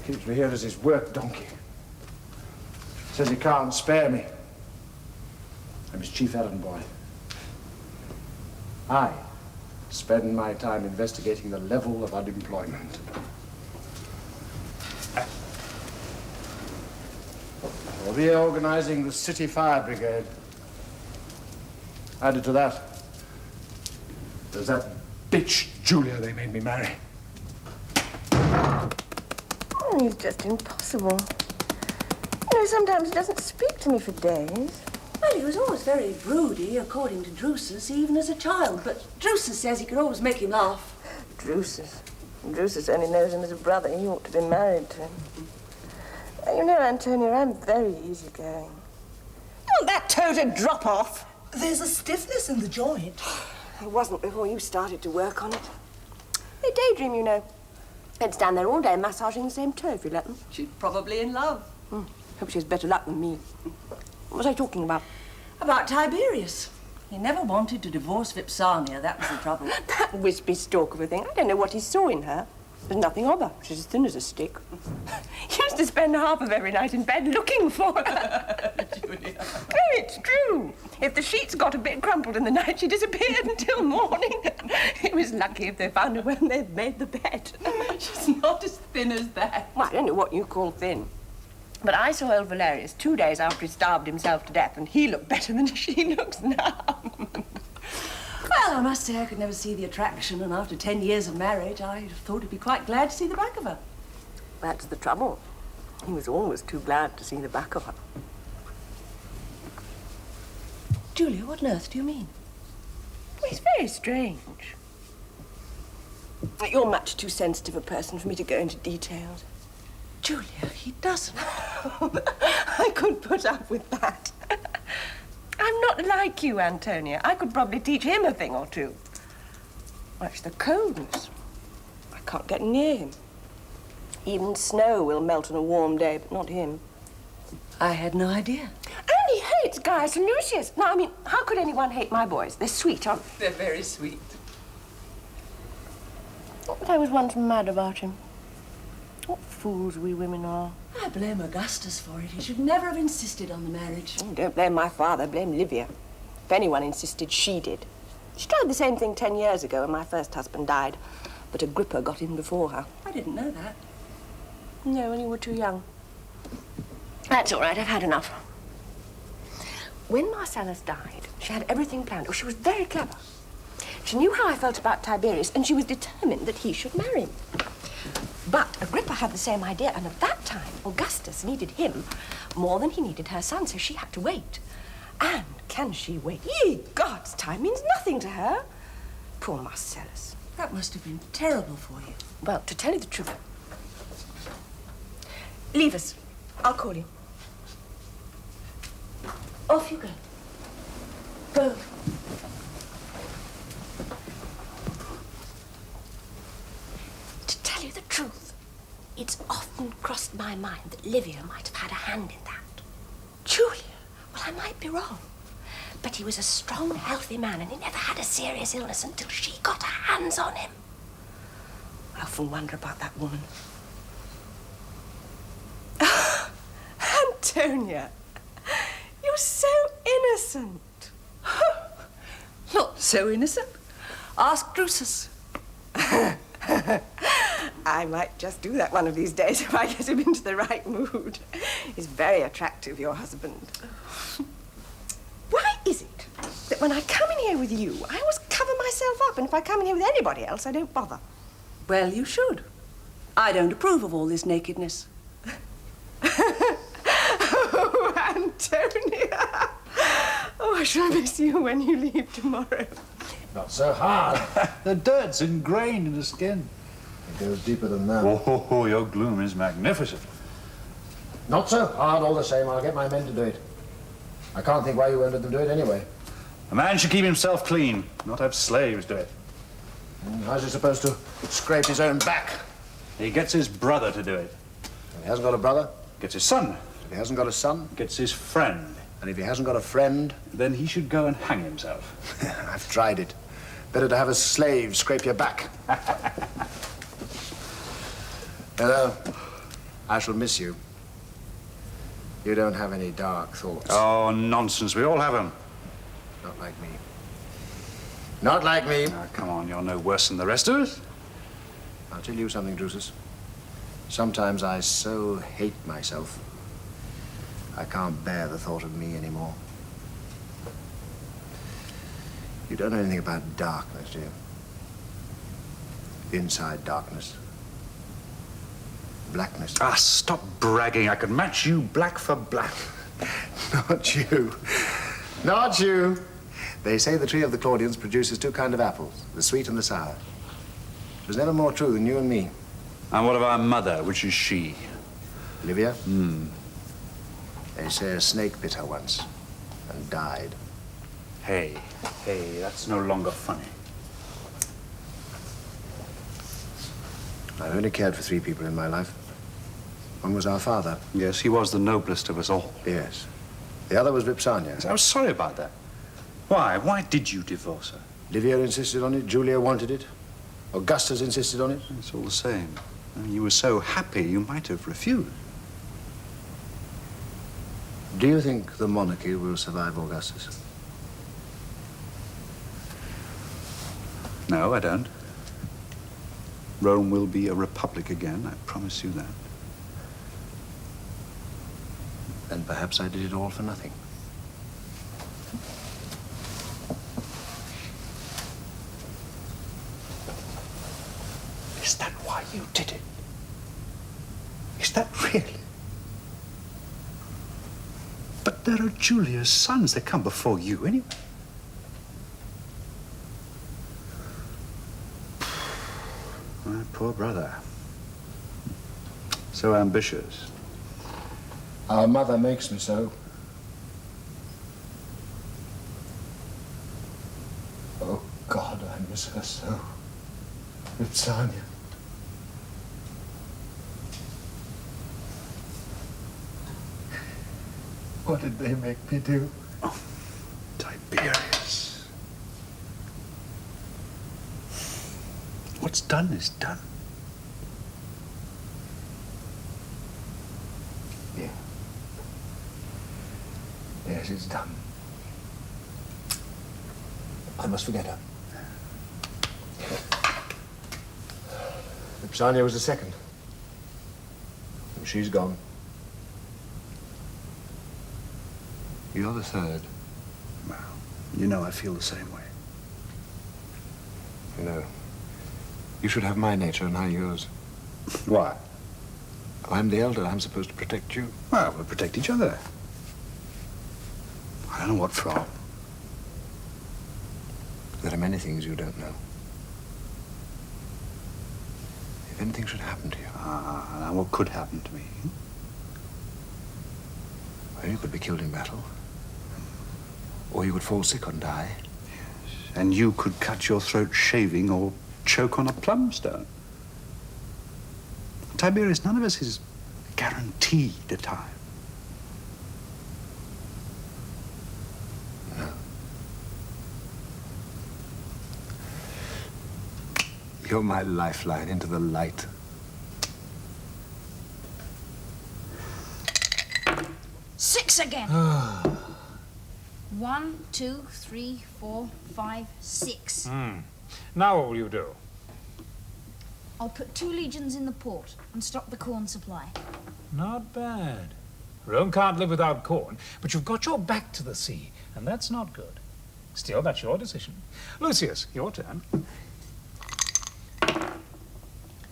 Keeps me here as his work donkey. Says he can't spare me. I'm his chief errand boy. I spend my time investigating the level of unemployment. We'll be organizing the city fire brigade. Added to that, there's that bitch Julia they made me marry. Oh, he's just impossible. You know, sometimes he doesn't speak to me for days. Well, he was always very broody, according to Drusus, even as a child. But Drusus says he could always make him laugh. Drusus only knows him as a brother. He ought to be married to him. You know, Antonia, I'm very easygoing. You want that toe to drop off? There's a stiffness in the joint. It wasn't before you started to work on it. They daydream, you know. They'd stand there all day massaging the same toe if you let them. She's probably in love. Hope she has better luck than me. What was I talking about? About Tiberius. He never wanted to divorce Vipsania, that was the trouble. That wispy stalk of a thing. I don't know what he saw in her. There's nothing of her. She's as thin as a stick. He used to spend half of every night in bed looking for her. Julia. Oh, it's true. If the sheets got a bit crumpled in the night, she disappeared until morning. It was lucky if they found her when they'd made the bed. She's not as thin as that. Well, I don't know what you call thin. But I saw old Valerius 2 days after he starved himself to death, and he looked better than she looks now. Well, I must say I could never see the attraction, and after 10 years of marriage, I thought he'd be quite glad to see the back of her. That's the trouble. He was always too glad to see the back of her. Julia, what on earth do you mean? Well, it's very strange. You're much too sensitive a person for me to go into details. Julia, he doesn't. I could put up with that. I'm not like you, Antonia. I could probably teach him a thing or two. Well, it's the coldness. I can't get near him. Even snow will melt on a warm day, but not him. I had no idea. And he hates Gaius and Lucius. Now, I mean, how could anyone hate my boys? They're sweet, aren't they? They're very sweet. But I was once mad about him. What fools we women are. I blame Augustus for it. He should never have insisted on the marriage. Don't blame my father, blame Livia. If anyone insisted, she did. She tried the same thing 10 years ago when my first husband died, but Agrippa got in before her. I didn't know that. No, when you were too young. That's all right, I've had enough. When Marcellus died, she had everything planned. Oh, she was very clever. She knew how I felt about Tiberius, and she was determined that he should marry me. But Agrippa had the same idea, and at that time, Augustus needed him more than he needed her son, so she had to wait. And can she wait? Ye gods, time means nothing to her. Poor Marcellus. That must have been terrible for you. Well, to tell you the truth, leave us. I'll call you. Off you go. Go. To tell you the truth, it's often crossed my mind that Livia might have had a hand in that. Julia? Well, I might be wrong. But he was a strong, healthy man, and he never had a serious illness until she got her hands on him. I often wonder about that woman. Antonia, you're so innocent. Not so innocent. Ask Drusus. I might just do that one of these days if I get him into the right mood. He's very attractive, your husband. Why is it that when I come in here with you, I always cover myself up, and if I come in here with anybody else, I don't bother? Well, you should. I don't approve of all this nakedness. Oh, Antonia! Oh, I shall miss you when you leave tomorrow. Not so hard. The dirt's ingrained in the skin. It goes deeper than that. Oh, your gloom is magnificent. Not so hard all the same. I'll get my men to do it. I can't think why you won't let them do it anyway. A man should keep himself clean, not have slaves do it. How's he supposed to scrape his own back? He gets his brother to do it. If he hasn't got a brother? Gets his son. If he hasn't got a son? Gets his friend. And if he hasn't got a friend? Then he should go and hang himself. I've tried it. Better to have a slave scrape your back. Hello. I shall miss you. You don't have any dark thoughts. Oh, nonsense. We all have them. Not like me. Not like me. Oh, come on, you're no worse than the rest of us. I'll tell you something, Drusus. Sometimes I so hate myself, I can't bear the thought of me anymore. You don't know anything about darkness, do you? Inside darkness. Blackness. Ah, stop bragging. I could match you black for black. Not you. Not you. They say the tree of the Claudians produces two kinds of apples, the sweet and the sour. It was never more true than you and me. And what of our mother? Which is she? Livia? They say a snake bit her once and died. Hey, that's no longer funny. I've only cared for 3 people in my life. One was our father. Yes, he was the noblest of us all. Yes. The other was Vipsania. I was sorry about that. Why? Why did you divorce her? Livia insisted on it. Julia wanted it. Augustus insisted on it. It's all the same. I mean, you were so happy, you might have refused. Do you think the monarchy will survive Augustus? No, I don't. Rome will be a republic again, I promise you that. Then perhaps I did it all for nothing. Is that why you did it? Is that really? But there are Julia's sons. They come before you anyway. My poor brother. So ambitious. Our mother makes me so. Oh, God, I miss her so. Vipsania. What did they make me do? Oh, Tiberius. What's done is done. Yeah. Yes, it's done. I must forget her. Vipsania was the second. And she's gone. You're the third. Well, you know I feel the same way. You know, you should have my nature and I yours. Why? I'm the elder. I'm supposed to protect you. Well, we'll protect each other. I don't know what from. There are many things you don't know. If anything should happen to you... Now what could happen to me? Well, you could be killed in battle. Or you would fall sick and die. Yes. And you could cut your throat shaving or choke on a plum stone. Tiberius, none of us is guaranteed a time. No. You're my lifeline into the light. Six again. 1, 2, 3, 4, 5, 6. Now what will you do? I'll put 2 legions in the port and stop the corn supply. Not bad. Rome can't live without corn, but you've got your back to the sea, and that's not good. Still, that's your decision. Lucius, your turn.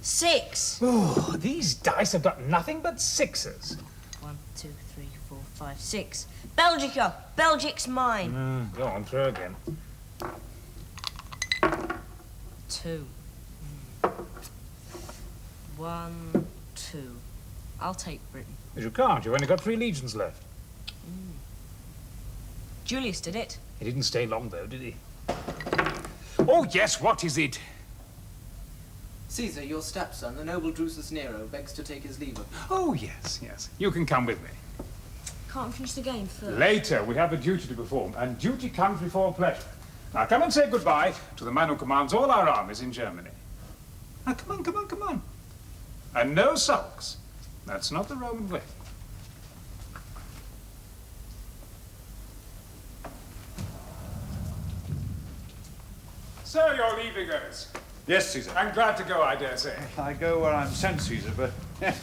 6. Oh, these dice have got nothing but 6s. 1, 2, 3, 4, 5, 6. Belgica! Belgic's mine. Go on, throw again. 2. 1, 2. I'll take Britain. But you can't. You've only got 3 legions left. Julius did it. He didn't stay long, though, did he? Oh, yes, what is it? Caesar, your stepson, the noble Drusus Nero, begs to take his leave of you. Oh, yes, yes. You can come with me. Can't finish the game first. Later, we have a duty to perform, and duty comes before pleasure. Now, come and say goodbye to the man who commands all our armies in Germany. Now, come on, come on, come on. And no sulks. That's not the Roman way. So, you're leaving us. Yes, Caesar. I'm glad to go, I dare say. I go where I'm sent, Caesar, but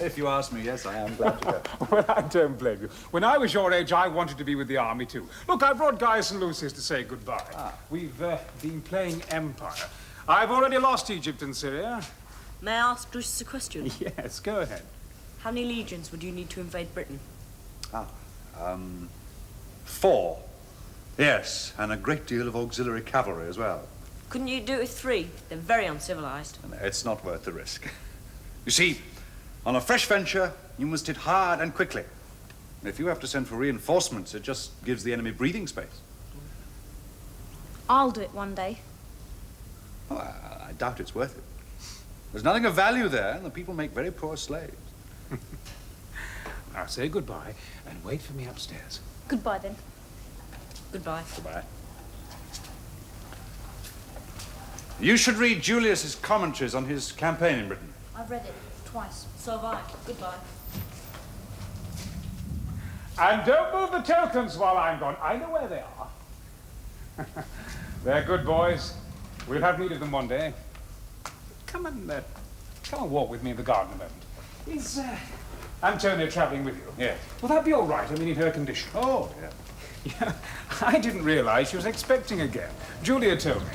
if you ask me, yes, I am glad to go. Well, I don't blame you. When I was your age, I wanted to be with the army, too. Look, I brought Gaius and Lucius to say goodbye. We've been playing Empire. I've already lost Egypt and Syria. May I ask Drusus a question? Yes, go ahead. How many legions would you need to invade Britain? 4. Yes, and a great deal of auxiliary cavalry as well. Couldn't you do it with 3? They're very uncivilized. No, it's not worth the risk. You see, On a fresh venture, you must hit hard and quickly. If you have to send for reinforcements, it just gives the enemy breathing space. I'll do it one day. Oh, I doubt it's worth it. There's nothing of value there, and the people make very poor slaves. Now say goodbye and wait for me upstairs. Goodbye, then. Goodbye. Goodbye. You should read Julius's commentaries on his campaign in Britain. I've read it twice. So have I. Goodbye. And don't move the tokens while I'm gone. I know where they are. They're good boys. We'll have need of them one day. Come and walk with me in the garden a moment. Is Antonia traveling with you? Yes. Will that be all right? I mean, in her condition. Oh, yeah. Yeah, I didn't realize she was expecting again. Julia told me.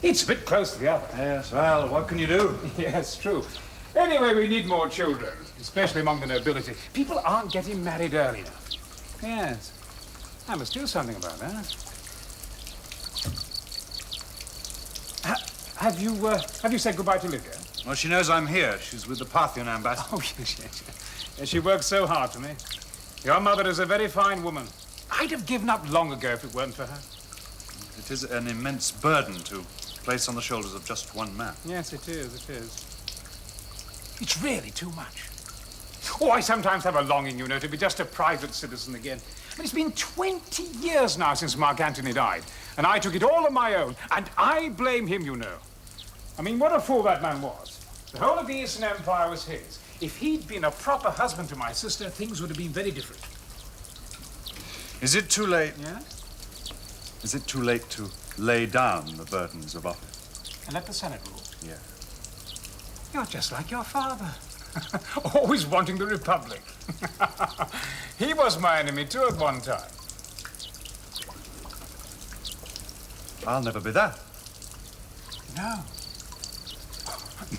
It's a bit close to the other. Yes, well, what can you do? Yes, true. Anyway, we need more children, especially among the nobility. People aren't getting married early enough. Yes. I must do something about that. Have you said goodbye to Livia? Well, she knows I'm here. She's with the Parthian ambassador. Oh, yes. She works so hard for me. Your mother is a very fine woman. I'd have given up long ago if it weren't for her. It is an immense burden to place on the shoulders of just one man. Yes, it is, it is. It's really too much. Oh, I sometimes have a longing, you know, to be just a private citizen again. I mean, it's been 20 years now since Mark Antony died, and I took it all on my own, and I blame him, you know. I mean, what a fool that man was. The whole of the Eastern Empire was his. If he'd been a proper husband to my sister, things would have been very different. Is it too late? Yeah? Is it too late to lay down the burdens of office? And let the Senate rule? Yeah. You're just like your father. Always wanting the Republic. He was my enemy, too, at one time. I'll never be that. No.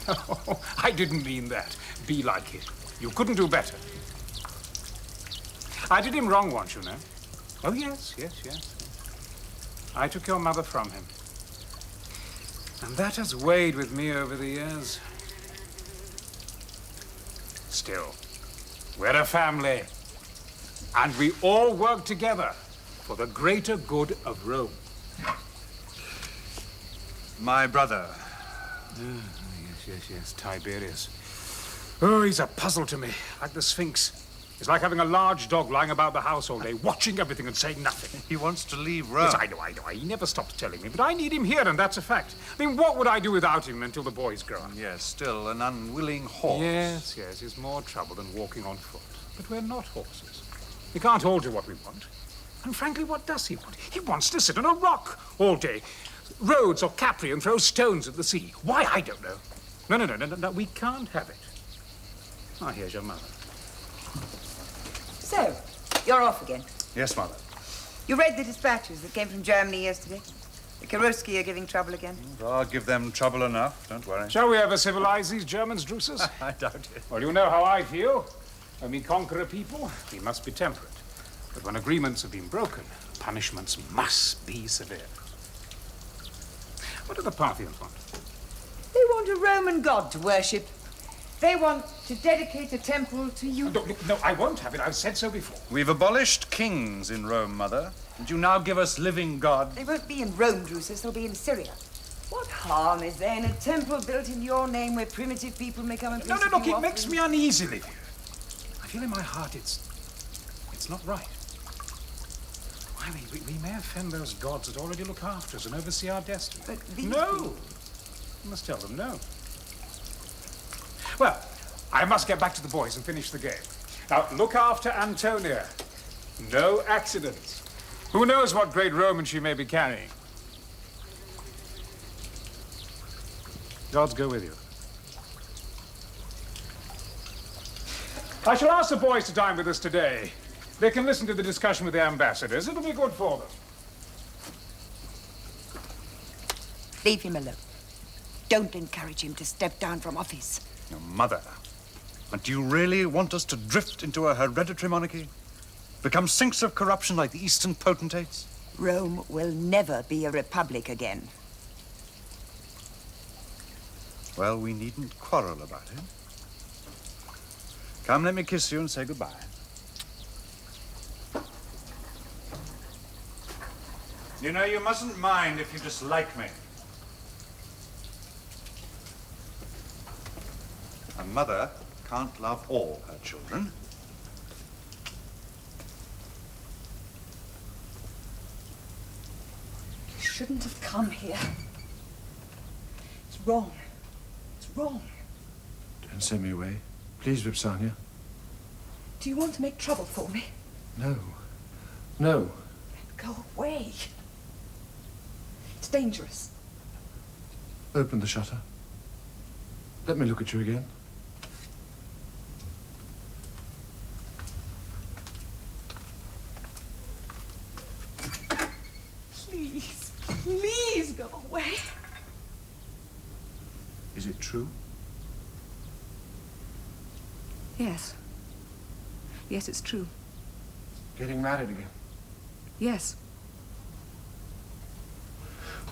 No, I didn't mean that. Be like him. You couldn't do better. I did him wrong once, you know. Oh, yes. I took your mother from him. And that has weighed with me over the years. Still, we're a family. And we all work together for the greater good of Rome. My brother. Yes, Tiberius. Oh, he's a puzzle to me, like the Sphinx. It's like having a large dog lying about the house all day, watching everything and saying nothing. He wants to leave Rome. Yes, I know. He never stops telling me, but I need him here, and that's a fact. I mean, what would I do without him until the boys grow up? Yes, still an unwilling horse. Yes, it's more trouble than walking on foot. But we're not horses. We can't all do what we want. And frankly, what does he want? He wants to sit on a rock all day. Rhodes or Capri and throw stones at the sea. Why, I don't know. No, we can't have it. Ah, here's your mother. So, you're off again. Yes, Mother. You read the dispatches that came from Germany yesterday? The Kuruski are giving trouble again? I'll give them trouble enough, don't worry. Shall we ever civilize these Germans, Drusus? I doubt it. Well, you know how I feel. When we conquer a people, we must be temperate. But when agreements have been broken, punishments must be severe. What do the Parthians want? They want a Roman god to worship. They want to dedicate a temple to you. No, I won't have it. I've said so before. We've abolished kings in Rome, Mother. And you now give us living gods. They won't be in Rome, Drusus. They'll be in Syria. What harm is there in a temple built in your name where primitive people may come and place No, look, it makes me uneasy, Livia. I feel in my heart it's not right. I mean, we may offend those gods that already look after us and oversee our destiny. But these no! people... You must tell them no. Well, I must get back to the boys and finish the game. Now, look after Antonia. No accidents. Who knows what great Roman she may be carrying? Gods go with you. I shall ask the boys to dine with us today. They can listen to the discussion with the ambassadors. It'll be good for them. Leave him alone. Don't encourage him to step down from office. Your Mother. And do you really want us to drift into a hereditary monarchy? Become sinks of corruption like the Eastern potentates? Rome will never be a republic again. Well, we needn't quarrel about it. Come, let me kiss you and say goodbye. You know, you mustn't mind if you dislike me. A mother can't love all her children. You shouldn't have come here. It's wrong. It's wrong. Don't send me away. Please, Vipsania. Do you want to make trouble for me? No. No. Go away. It's dangerous. Open the shutter. Let me look at you again. Please, please go away. Is it true? Yes. Yes, it's true. Getting married again? Yes.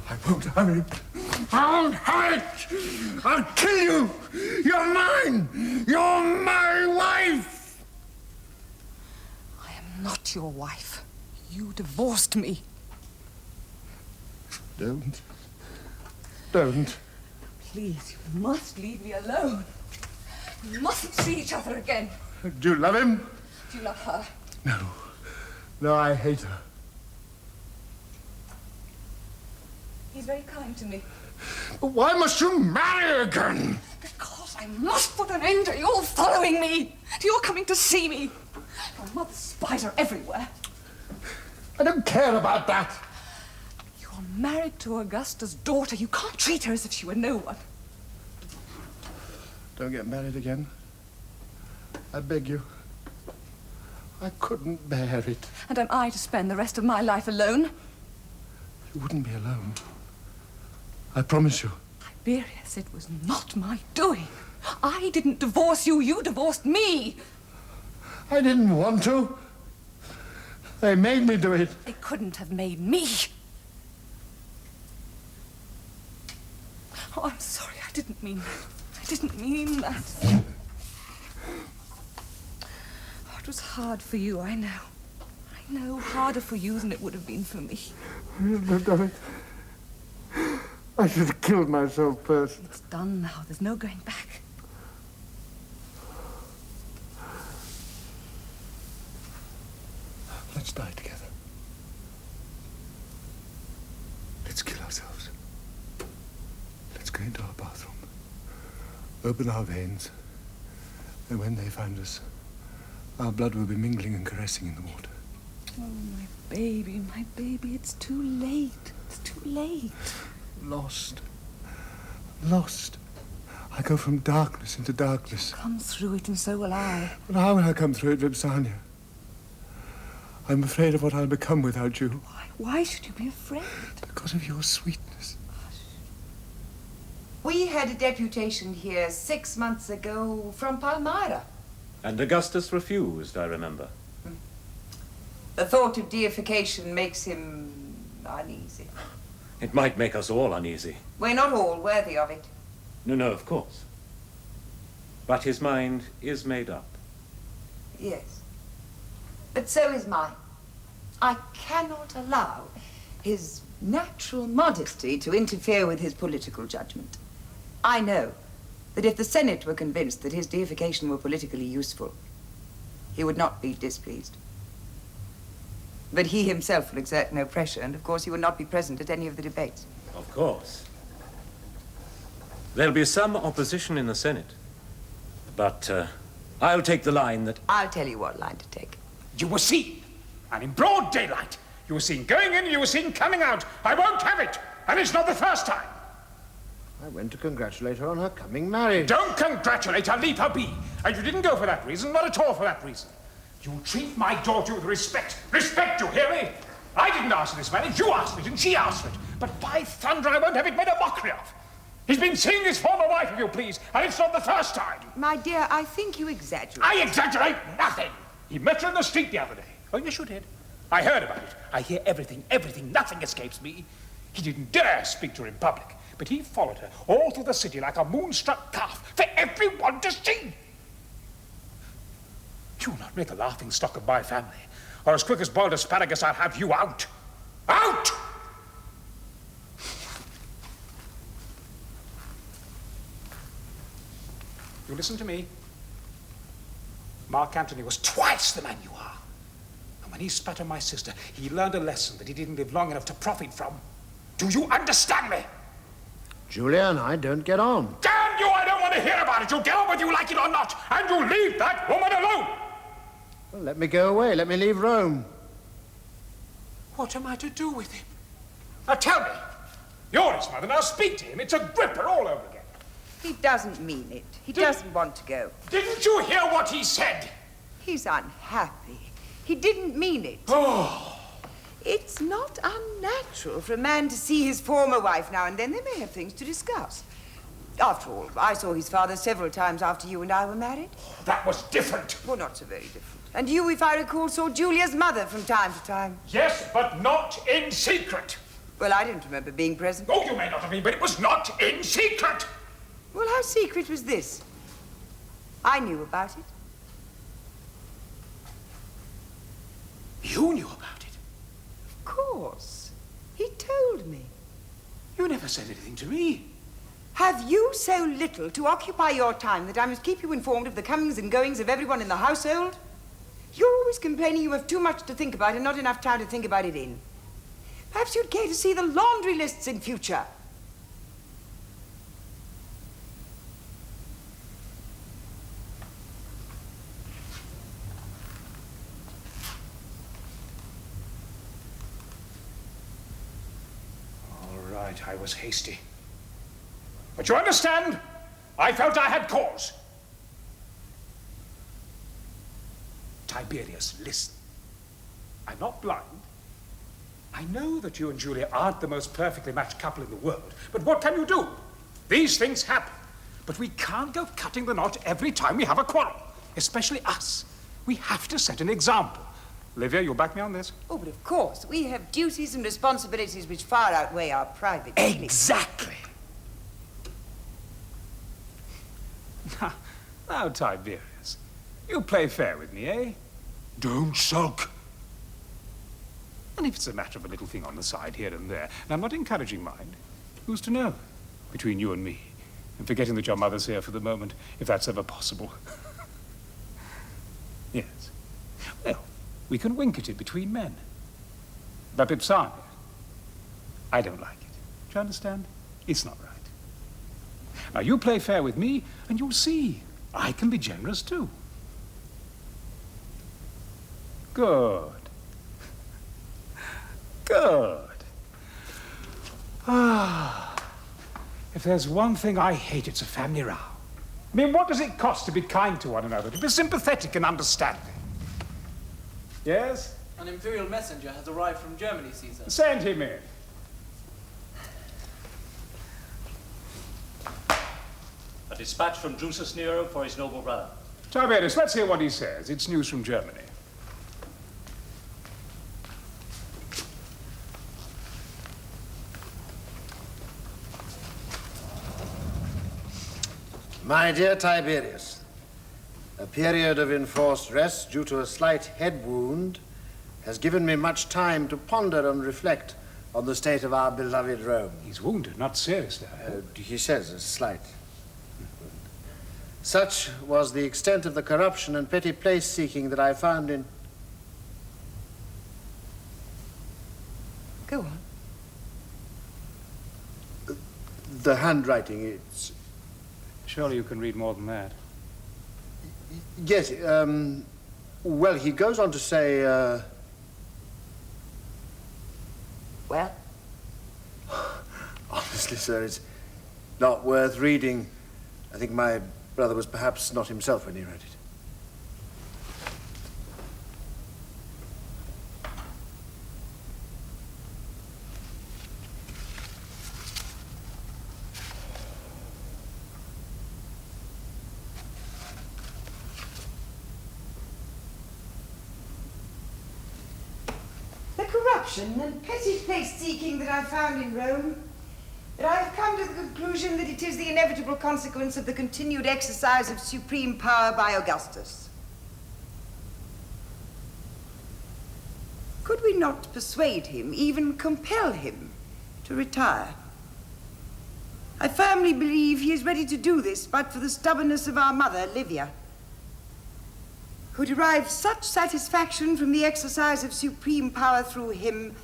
I won't have it. I won't have it. I'll kill you. You're mine. You're my wife. I am not your wife. You divorced me. Don't. Don't. Please, you must leave me alone. We mustn't see each other again. Do you love him? Do you love her? No. No, I hate her. He's very kind to me. But why must you marry again? Because I must put an end to your following me, to your coming to see me. Your mother's spies are everywhere. I don't care about that. You're married to Augustus' daughter. You can't treat her as if she were no one. Don't get married again. I beg you. I couldn't bear it. And am I to spend the rest of my life alone? You wouldn't be alone. I promise you. Tiberius, it was not my doing. I didn't divorce you. You divorced me. I didn't want to. They made me do it. They couldn't have made me. Oh, I'm sorry. I didn't mean that. I didn't mean that. Oh, it was hard for you, I know. I know, harder for you than it would have been for me. I shouldn't have done it. I should have killed myself first. It's done now. There's no going back. Let's die together. Let's kill ourselves. Let's go into our bathroom, open our veins, and when they find us, our blood will be mingling and caressing in the water. Oh, my baby, it's too late. It's too late. Lost. Lost. I go from darkness into darkness. Come through it, and so will I. But how will I come through it, Vipsania? I'm afraid of what I'll become without you. Why should you be afraid? Because of your sweetness. We had a deputation here 6 months ago from Palmyra. And Augustus refused, I remember. The thought of deification makes him uneasy. It might make us all uneasy. We're not all worthy of it. No, of course. But his mind is made up. Yes. But so is mine. I cannot allow his natural modesty to interfere with his political judgment. I know that if the Senate were convinced that his deification were politically useful, he would not be displeased. But he himself will exert no pressure, and of course he will not be present at any of the debates. Of course. There'll be some opposition in the Senate. But I'll take the line that... I'll tell you what line to take. You were seen, and in broad daylight. You were seen going in, you were seen coming out. I won't have it, and it's not the first time. I went to congratulate her on her coming marriage. Don't congratulate her, leave her be. And you didn't go for that reason, not at all for that reason. You treat my daughter with respect. Respect, you hear me? I didn't ask for this marriage, you asked for it, and she asked for it. But by thunder, I won't have it made a mockery of. He's been seeing his former wife, if you please, and it's not the first time. My dear, I think you exaggerate. I exaggerate nothing. He met her in the street the other day. Oh, yes, you did. I heard about it. I hear everything, nothing escapes me. He didn't dare speak to her in public, but he followed her all through the city like a moonstruck calf for everyone to see. You will not make a laughing stock of my family, or as quick as boiled asparagus, I'll have you out. Out! You listen to me. Mark Antony was twice the man you are. And when he spat on my sister, he learned a lesson that he didn't live long enough to profit from. Do you understand me? Julia and I don't get on. Damn you, I don't want to hear about it. You'll get on whether you like it or not. And you leave that woman alone. Well, let me go away. Let me leave Rome. What am I to do with him? Now tell me. You're his mother. Now speak to him. It's Agrippa all over again. He doesn't mean it. He doesn't want to go. Didn't you hear what he said? He's unhappy. He didn't mean it. Oh. It's not unnatural for a man to see his former wife now and then. They may have things to discuss. After all, I saw his father several times after you and I were married. That was different. Well, not so very different. And you, if I recall, saw Julia's mother from time to time. Yes, but not in secret. Well, I didn't remember being present. Oh, you may not have been, but it was not in secret. Well, how secret was this? I knew about it. You knew about it? Of course. He told me. You never said anything to me. Have you so little to occupy your time that I must keep you informed of the comings and goings of everyone in the household? You're always complaining you have too much to think about and not enough time to think about it in. Perhaps you'd care to see the laundry lists in future. All right, I was hasty. But you understand? I felt I had cause. Tiberius, listen. I'm not blind. I know that you and Julia aren't the most perfectly matched couple in the world, but what can you do? These things happen. But we can't go cutting the knot every time we have a quarrel, especially us. We have to set an example. Livia, you'll back me on this? Oh, but of course, we have duties and responsibilities which far outweigh our private... Exactly. Now, Tiberius, you play fair with me, eh? Don't sulk. And if it's a matter of a little thing on the side here and there, and I'm not encouraging mind, who's to know? Between you and me, and forgetting that your mother's here for the moment, if that's ever possible. Yes. Well, we can wink at it between men. But Ipsania, I don't like it. Do you understand? It's not right. Now, you play fair with me, and you'll see. I can be generous, too. Good. Good. If there's one thing I hate, it's a family row. I mean, what does it cost to be kind to one another, to be sympathetic and understanding? Yes? An imperial messenger has arrived from Germany, Caesar. Send him in. A dispatch from Drusus Nero for his noble brother. Tiberius, let's hear what he says. It's news from Germany. My dear Tiberius, a period of enforced rest due to a slight head wound has given me much time to ponder and reflect on the state of our beloved Rome. He's wounded, not seriously. He says a slight. Such was the extent of the corruption and petty place-seeking that I found in... Go on. The handwriting, it's... Surely you can read more than that. Yes, well, he goes on to say, Well? Honestly, sir, it's not worth reading. I think my brother was perhaps not himself when he read it. The corruption and petty place-seeking that I found in Rome, that I have come to the conclusion that it is the inevitable consequence of the continued exercise of supreme power by Augustus. Could we not persuade him, even compel him, to retire? I firmly believe he is ready to do this, but for the stubbornness of our mother, Livia, who derives such satisfaction from the exercise of supreme power through him.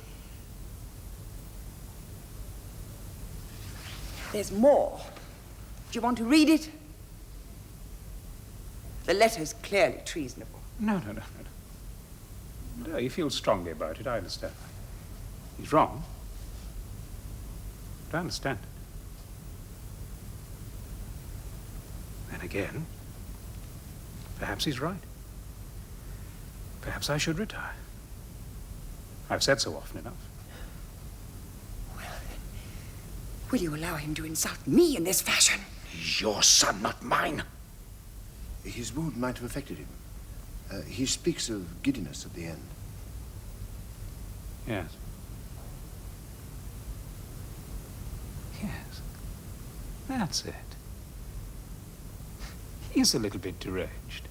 There's more. Do you want to read it? The letter's clearly treasonable. No. No, you feel strongly about it, I understand. He's wrong. But I understand it. Then again, perhaps he's right. Perhaps I should retire. I've said so often enough. Will you allow him to insult me in this fashion? He's your son, not mine. His wound might have affected him. He speaks of giddiness at the end. Yes. Yes. That's it. He's a little bit deranged.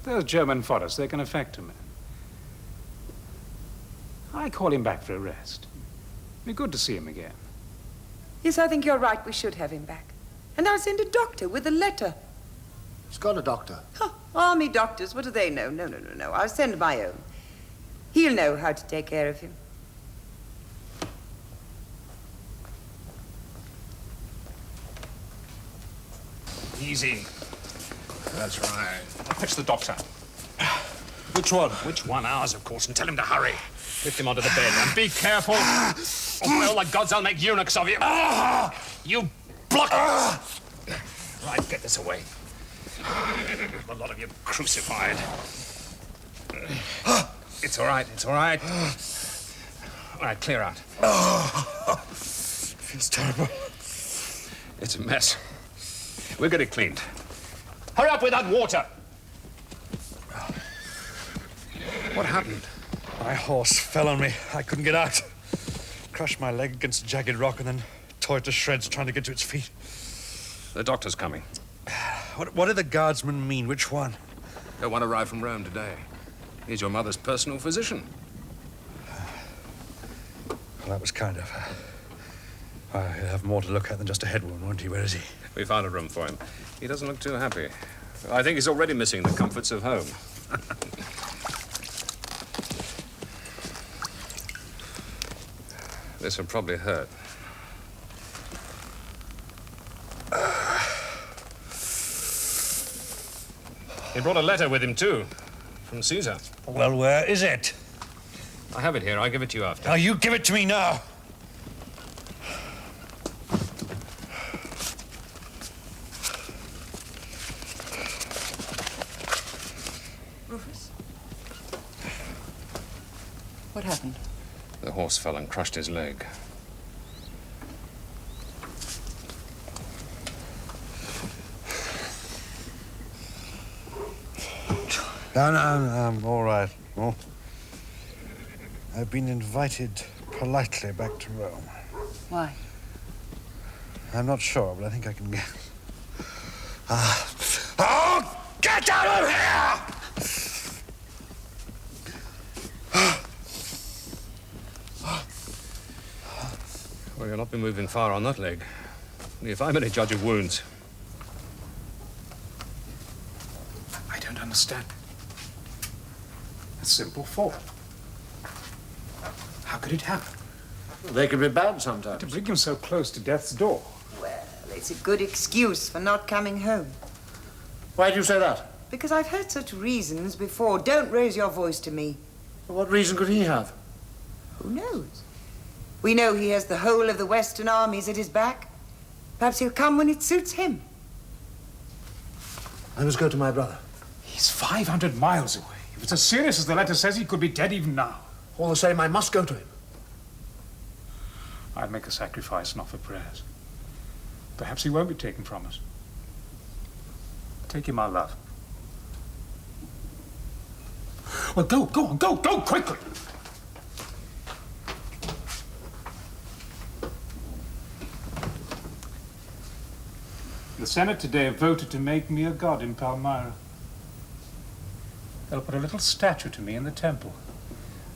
Those German forests, they can affect a man. I call him back for a rest. It'd be good to see him again. Yes, I think you're right. We should have him back. And I'll send a doctor with a letter. He's got a doctor. Huh, army doctors, what do they know? No. I'll send my own. He'll know how to take care of him. Easy. That's right. I'll fetch the doctor. Which one? Which one? Ours, of course, and tell him to hurry. Lift him onto the bed. And be careful. Or by all the gods, I'll make eunuchs of you. You block. Right, get this away. A lot of you crucified. It's all right. All right, clear out. Feels terrible. It's a mess. We'll get it cleaned. Hurry up with that water. What happened? My horse fell on me. I couldn't get out. Crushed my leg against a jagged rock and then tore it to shreds trying to get to its feet. The doctor's coming. What do the guardsmen mean? Which one? The one arrived from Rome today. He's your mother's personal physician. Well, that was kind of her. He'll have more to look at than just a head wound, won't he? Where is he? We found a room for him. He doesn't look too happy. I think he's already missing the comforts of home. This will probably hurt. He brought a letter with him, too, from Caesar. Well, where is it? I have it here. I'll give it to you after. Now, you give it to me now. Rufus? What happened? The horse fell and crushed his leg. No, I'm all right. Oh. I've been invited politely back to Rome. Why? I'm not sure, but I think I can get... Oh, get out of here! Well, you'll not be moving far on that leg. If I'm any judge of wounds. I don't understand. A simple fall. How could it happen? They can be bad sometimes. To bring him so close to death's door. Well, it's a good excuse for not coming home. Why do you say that? Because I've heard such reasons before. Don't raise your voice to me. What reason could he have? Who knows? We know he has the whole of the Western armies at his back. Perhaps he'll come when it suits him. I must go to my brother. He's 500 miles away. If it's as serious as the letter says, he could be dead even now. All the same, I must go to him. I'd make a sacrifice and offer prayers. Perhaps he won't be taken from us. Take him our love. Well, go quickly! The Senate today voted to make me a god in Palmyra. They'll put a little statue to me in the temple.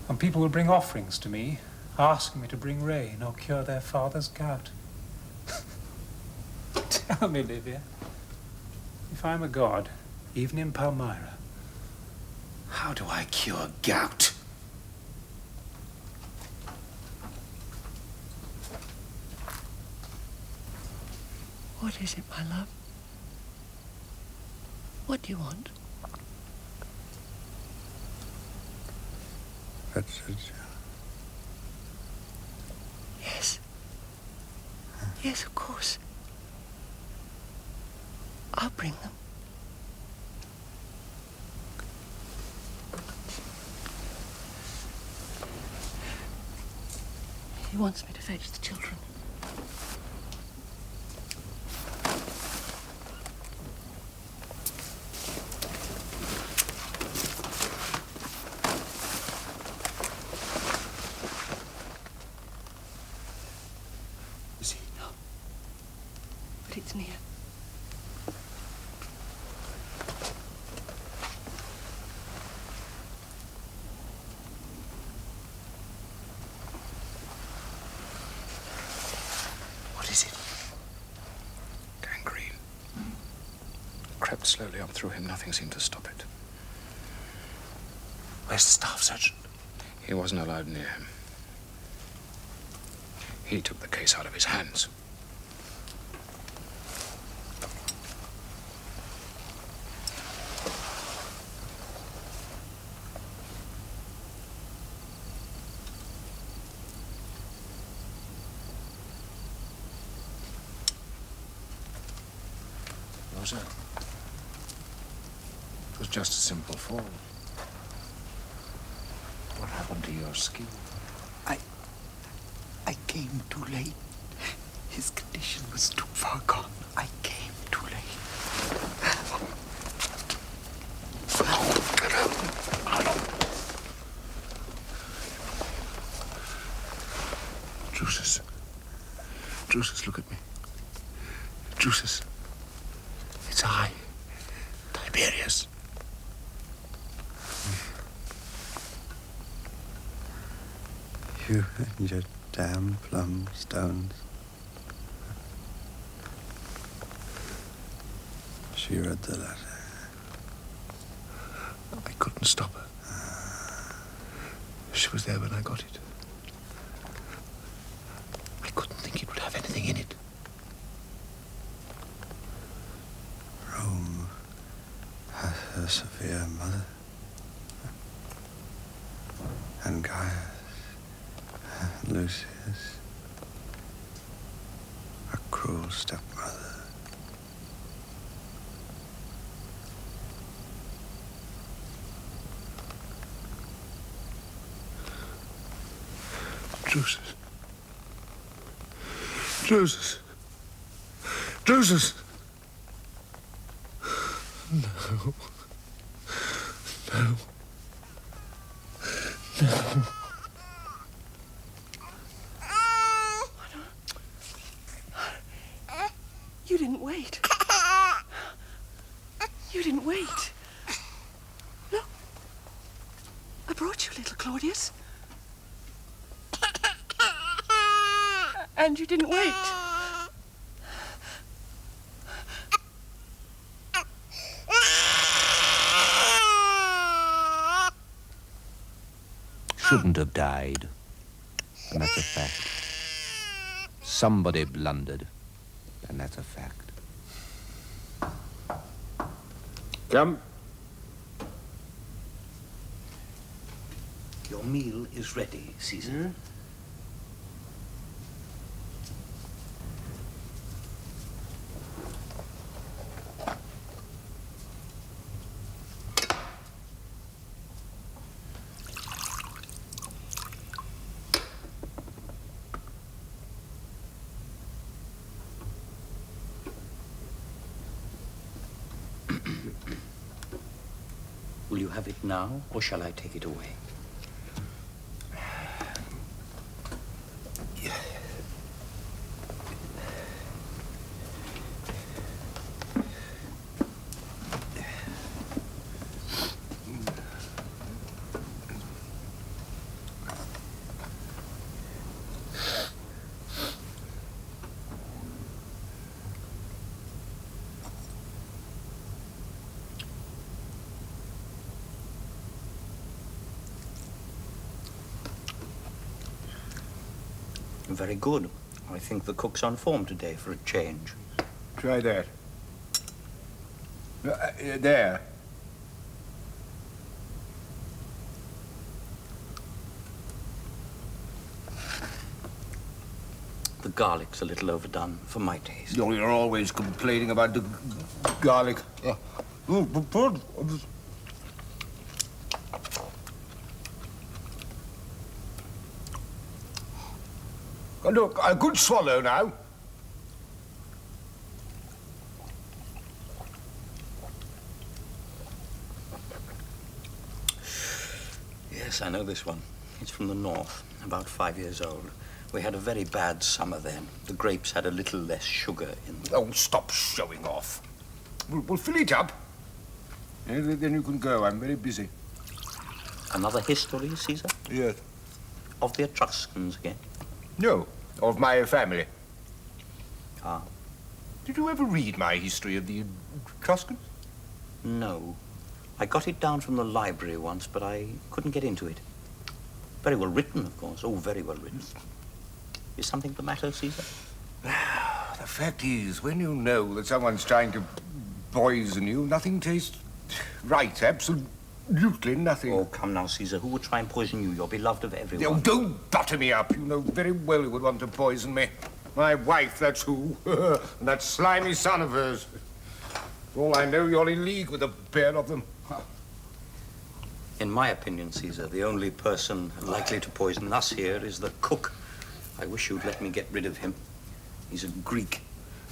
And people will bring offerings to me, asking me to bring rain or cure their father's gout. Tell me, Livia, if I'm a god, even in Palmyra, how do I cure gout? What is it, my love? What do you want? Yes. Yes, of course. I'll bring them. He wants me to fetch the children. Is he? No. But it's near. What is it? Gangrene. Crept slowly up through him. Nothing seemed to stop it. Where's the staff surgeon? He wasn't allowed near him. He took the case out of his hands. Rosa, it was just a simple fall. What happened to your skill? I came too late. His condition was too far gone. I came too late. Drusus. Drusus, look at me. Drusus. It's I, Tiberius. You and your damn plum stones. She read the letter. I couldn't stop her. She was there when I got it. I couldn't think it would have anything in it. Rome has her severe mother. And Gaius and Lucius, a cruel stepmother. Drusus. Drusus. Drusus. No. No. No. You didn't wait. You didn't wait. Look. I brought you, little Claudius. And you didn't wait. Shouldn't have died. And that's a fact. Somebody blundered. And that's a fact. Come. Your meal is ready, Caesar. Will you have it now, or shall I take it away? very good. I think the cook's on form today for a change. Try that. There. The garlic's a little overdone for my taste. You're always complaining about the garlic. Look, a good swallow now. Yes, I know this one. It's from the north, about 5 years old. We had a very bad summer then. The grapes had a little less sugar in them. Oh, stop showing off. We'll fill it up. And then you can go. I'm very busy. Another history, Caesar? Yes. Of the Etruscans again? No, of my family. Ah. Did you ever read my history of the Etruscans? No. I got it down from the library once, but I couldn't get into it. Very well written, of course. Oh, very well written. Is something the matter, Caesar? The fact is, when you know that someone's trying to poison you, nothing tastes right. Absolutely nothing. Oh, come now, Caesar. Who would try and poison you? You're beloved of everyone. Oh, don't butter me up. You know very well who would want to poison me. My wife, that's who. And that slimy son of hers. For all I know, you're in league with a pair of them. In my opinion, Caesar, the only person likely to poison us here is the cook. I wish you'd let me get rid of him. He's a Greek,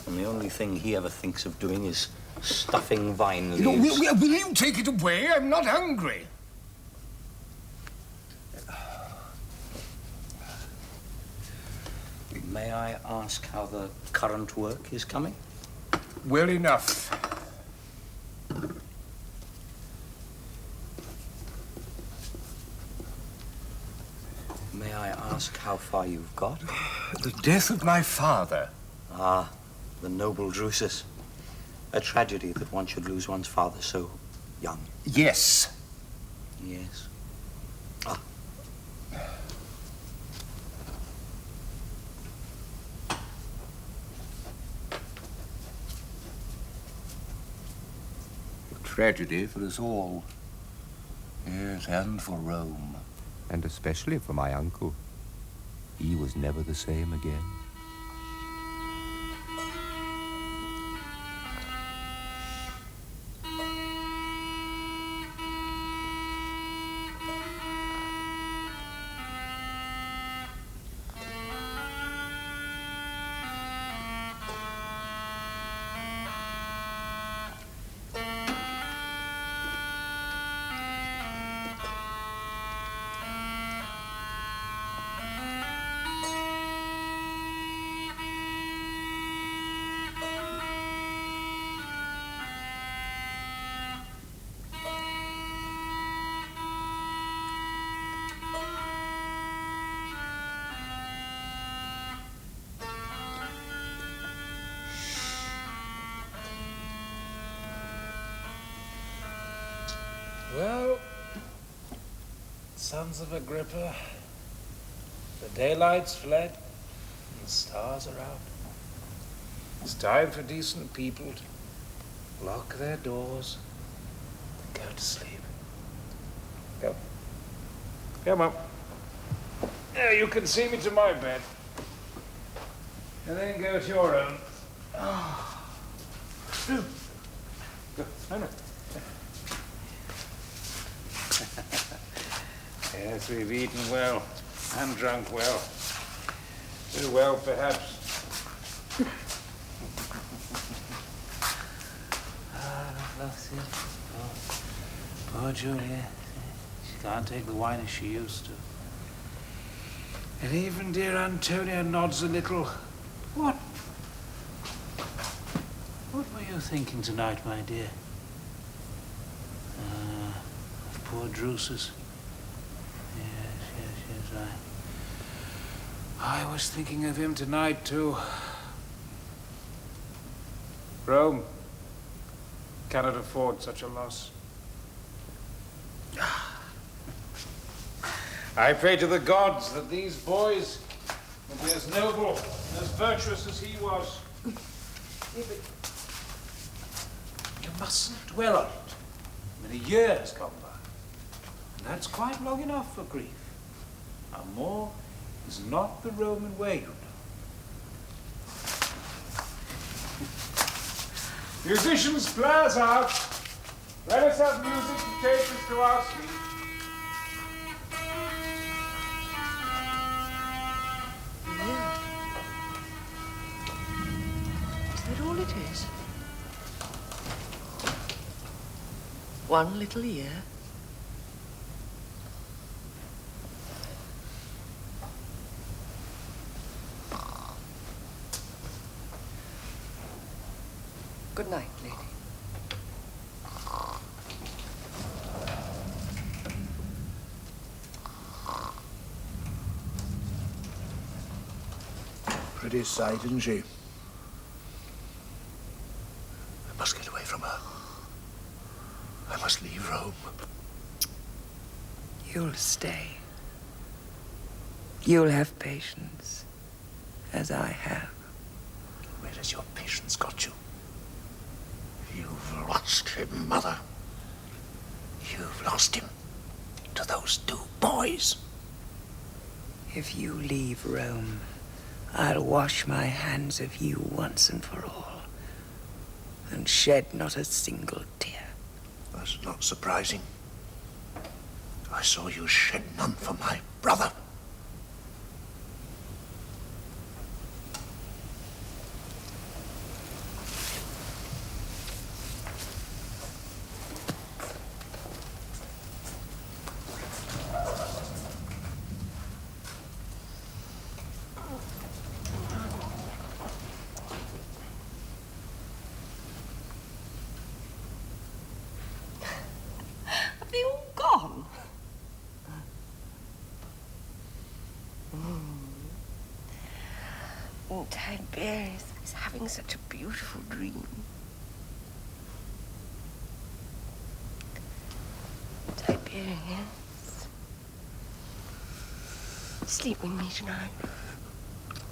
and the only thing he ever thinks of doing is stuffing vine leaves. Will you take it away? I'm not hungry. May I ask how the current work is coming? Well enough. May I ask how far you've got? The death of my father. Ah, the noble Drusus. A tragedy that one should lose one's father so young. Yes. Yes. Ah. A tragedy for us all. Yes, and for Rome. And especially for my uncle. He was never the same again. Well, sons of Agrippa, the daylight's fled and the stars are out. It's time for decent people to lock their doors and go to sleep. Go. Come on. Now you can see me to my bed. And then go to your own. Go. No. Yes, we've eaten well and drunk well. Too well, perhaps. Poor Julia. She can't take the wine as she used to. And even dear Antonia nods a little. What? What were you thinking tonight, my dear? Of poor Drusus. Yes, I was thinking of him tonight, too. Rome cannot afford such a loss. I pray to the gods that these boys and be as noble and as virtuous as he was. You mustn't dwell on it. Many years gone by. And that's quite long enough for grief. Now, more is not the Roman way, you know. Musicians, players out. Let us have music to take us to our sleep. Yeah. Is that all it is? One little year? Good night, lady. Pretty sight, isn't she? I must get away from her. I must leave Rome. You'll stay. You'll have patience, as I have. Where has your patience got you? You've lost him, Mother. You've lost him to those two boys. If you leave Rome, I'll wash my hands of you once and for all, and shed not a single tear. That's not surprising. I saw you shed none for my brother. Have they all gone? And Tiberius is having such a beautiful dream. Tiberius, sleep with me tonight.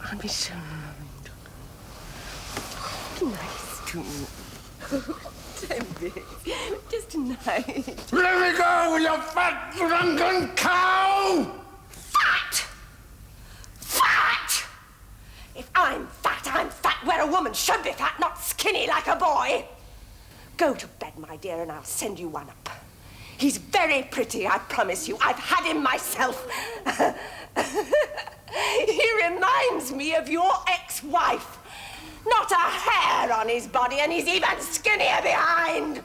I'll be so loved. Nice to me. Tiberius, just tonight. Let me go, you fat, drunken cow! Fat! Fat! If I'm fat where a woman should be fat, not skinny like a boy. Go to bed, my dear, and I'll send you one up. He's very pretty, I promise you. I've had him myself. He reminds me of your ex-wife. Not a hair on his body, and he's even skinnier behind.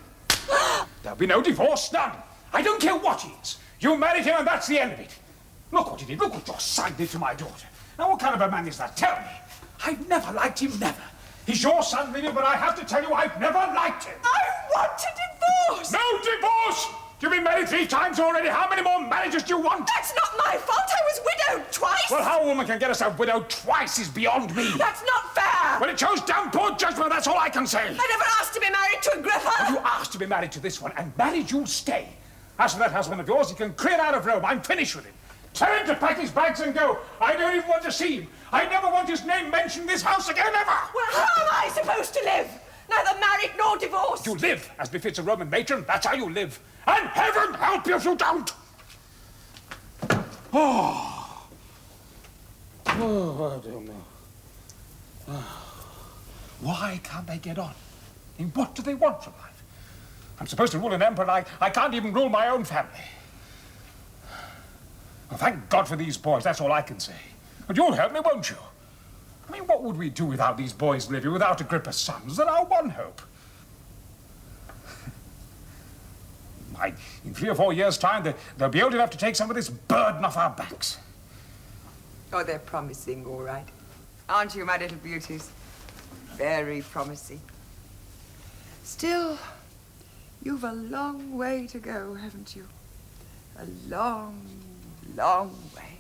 There'll be no divorce, none. I don't care what he is. You married him, and that's the end of it. Look what he did. Look what your son did to my daughter. Now, what kind of a man is that? Tell me. I've never liked him, never. He's your son, Livia, but I have to tell you, I've never liked him. I want a divorce. No divorce! You've been married 3 times already. How many more marriages do you want? That's not my fault. I was widowed twice. Well, how a woman can get herself widowed twice is beyond me. That's not fair. Well, it shows damn poor judgment, that's all I can say. I never asked to be married to Agrippa. Well, you asked to be married to this one, and married you'll stay. As for that husband of yours, he can clear out of Rome. I'm finished with him. Tell him to pack his bags and go. I don't even want to see him. I never want his name mentioned in this house again, ever. Well, how am I supposed to live? Neither married nor divorced. You live, as befits a Roman matron. That's how you live. And heaven help you if you don't. Oh, I don't know. Why can't they get on? I mean, what do they want from life? I'm supposed to rule an empire, and I can't even rule my own family. Well, thank God for these boys, that's all I can say. But you'll help me, won't you? I mean, what would we do without these boys, Livia, without Agrippa's sons? They're our one hope. In 3 or 4 years' time, they'll be old enough to take some of this burden off our backs. Oh, they're promising, all right. Aren't you, my little beauties? Very promising. Still, you've a long way to go, haven't you? A long, long way.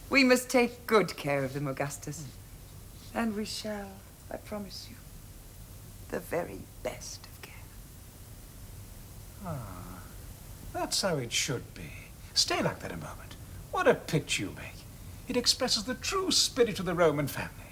We must take good care of them, Augustus. And we shall, I promise you, the very best of care. Ah, that's how it should be. Stay like that a moment. What a pitch you make. It expresses the true spirit of the Roman family.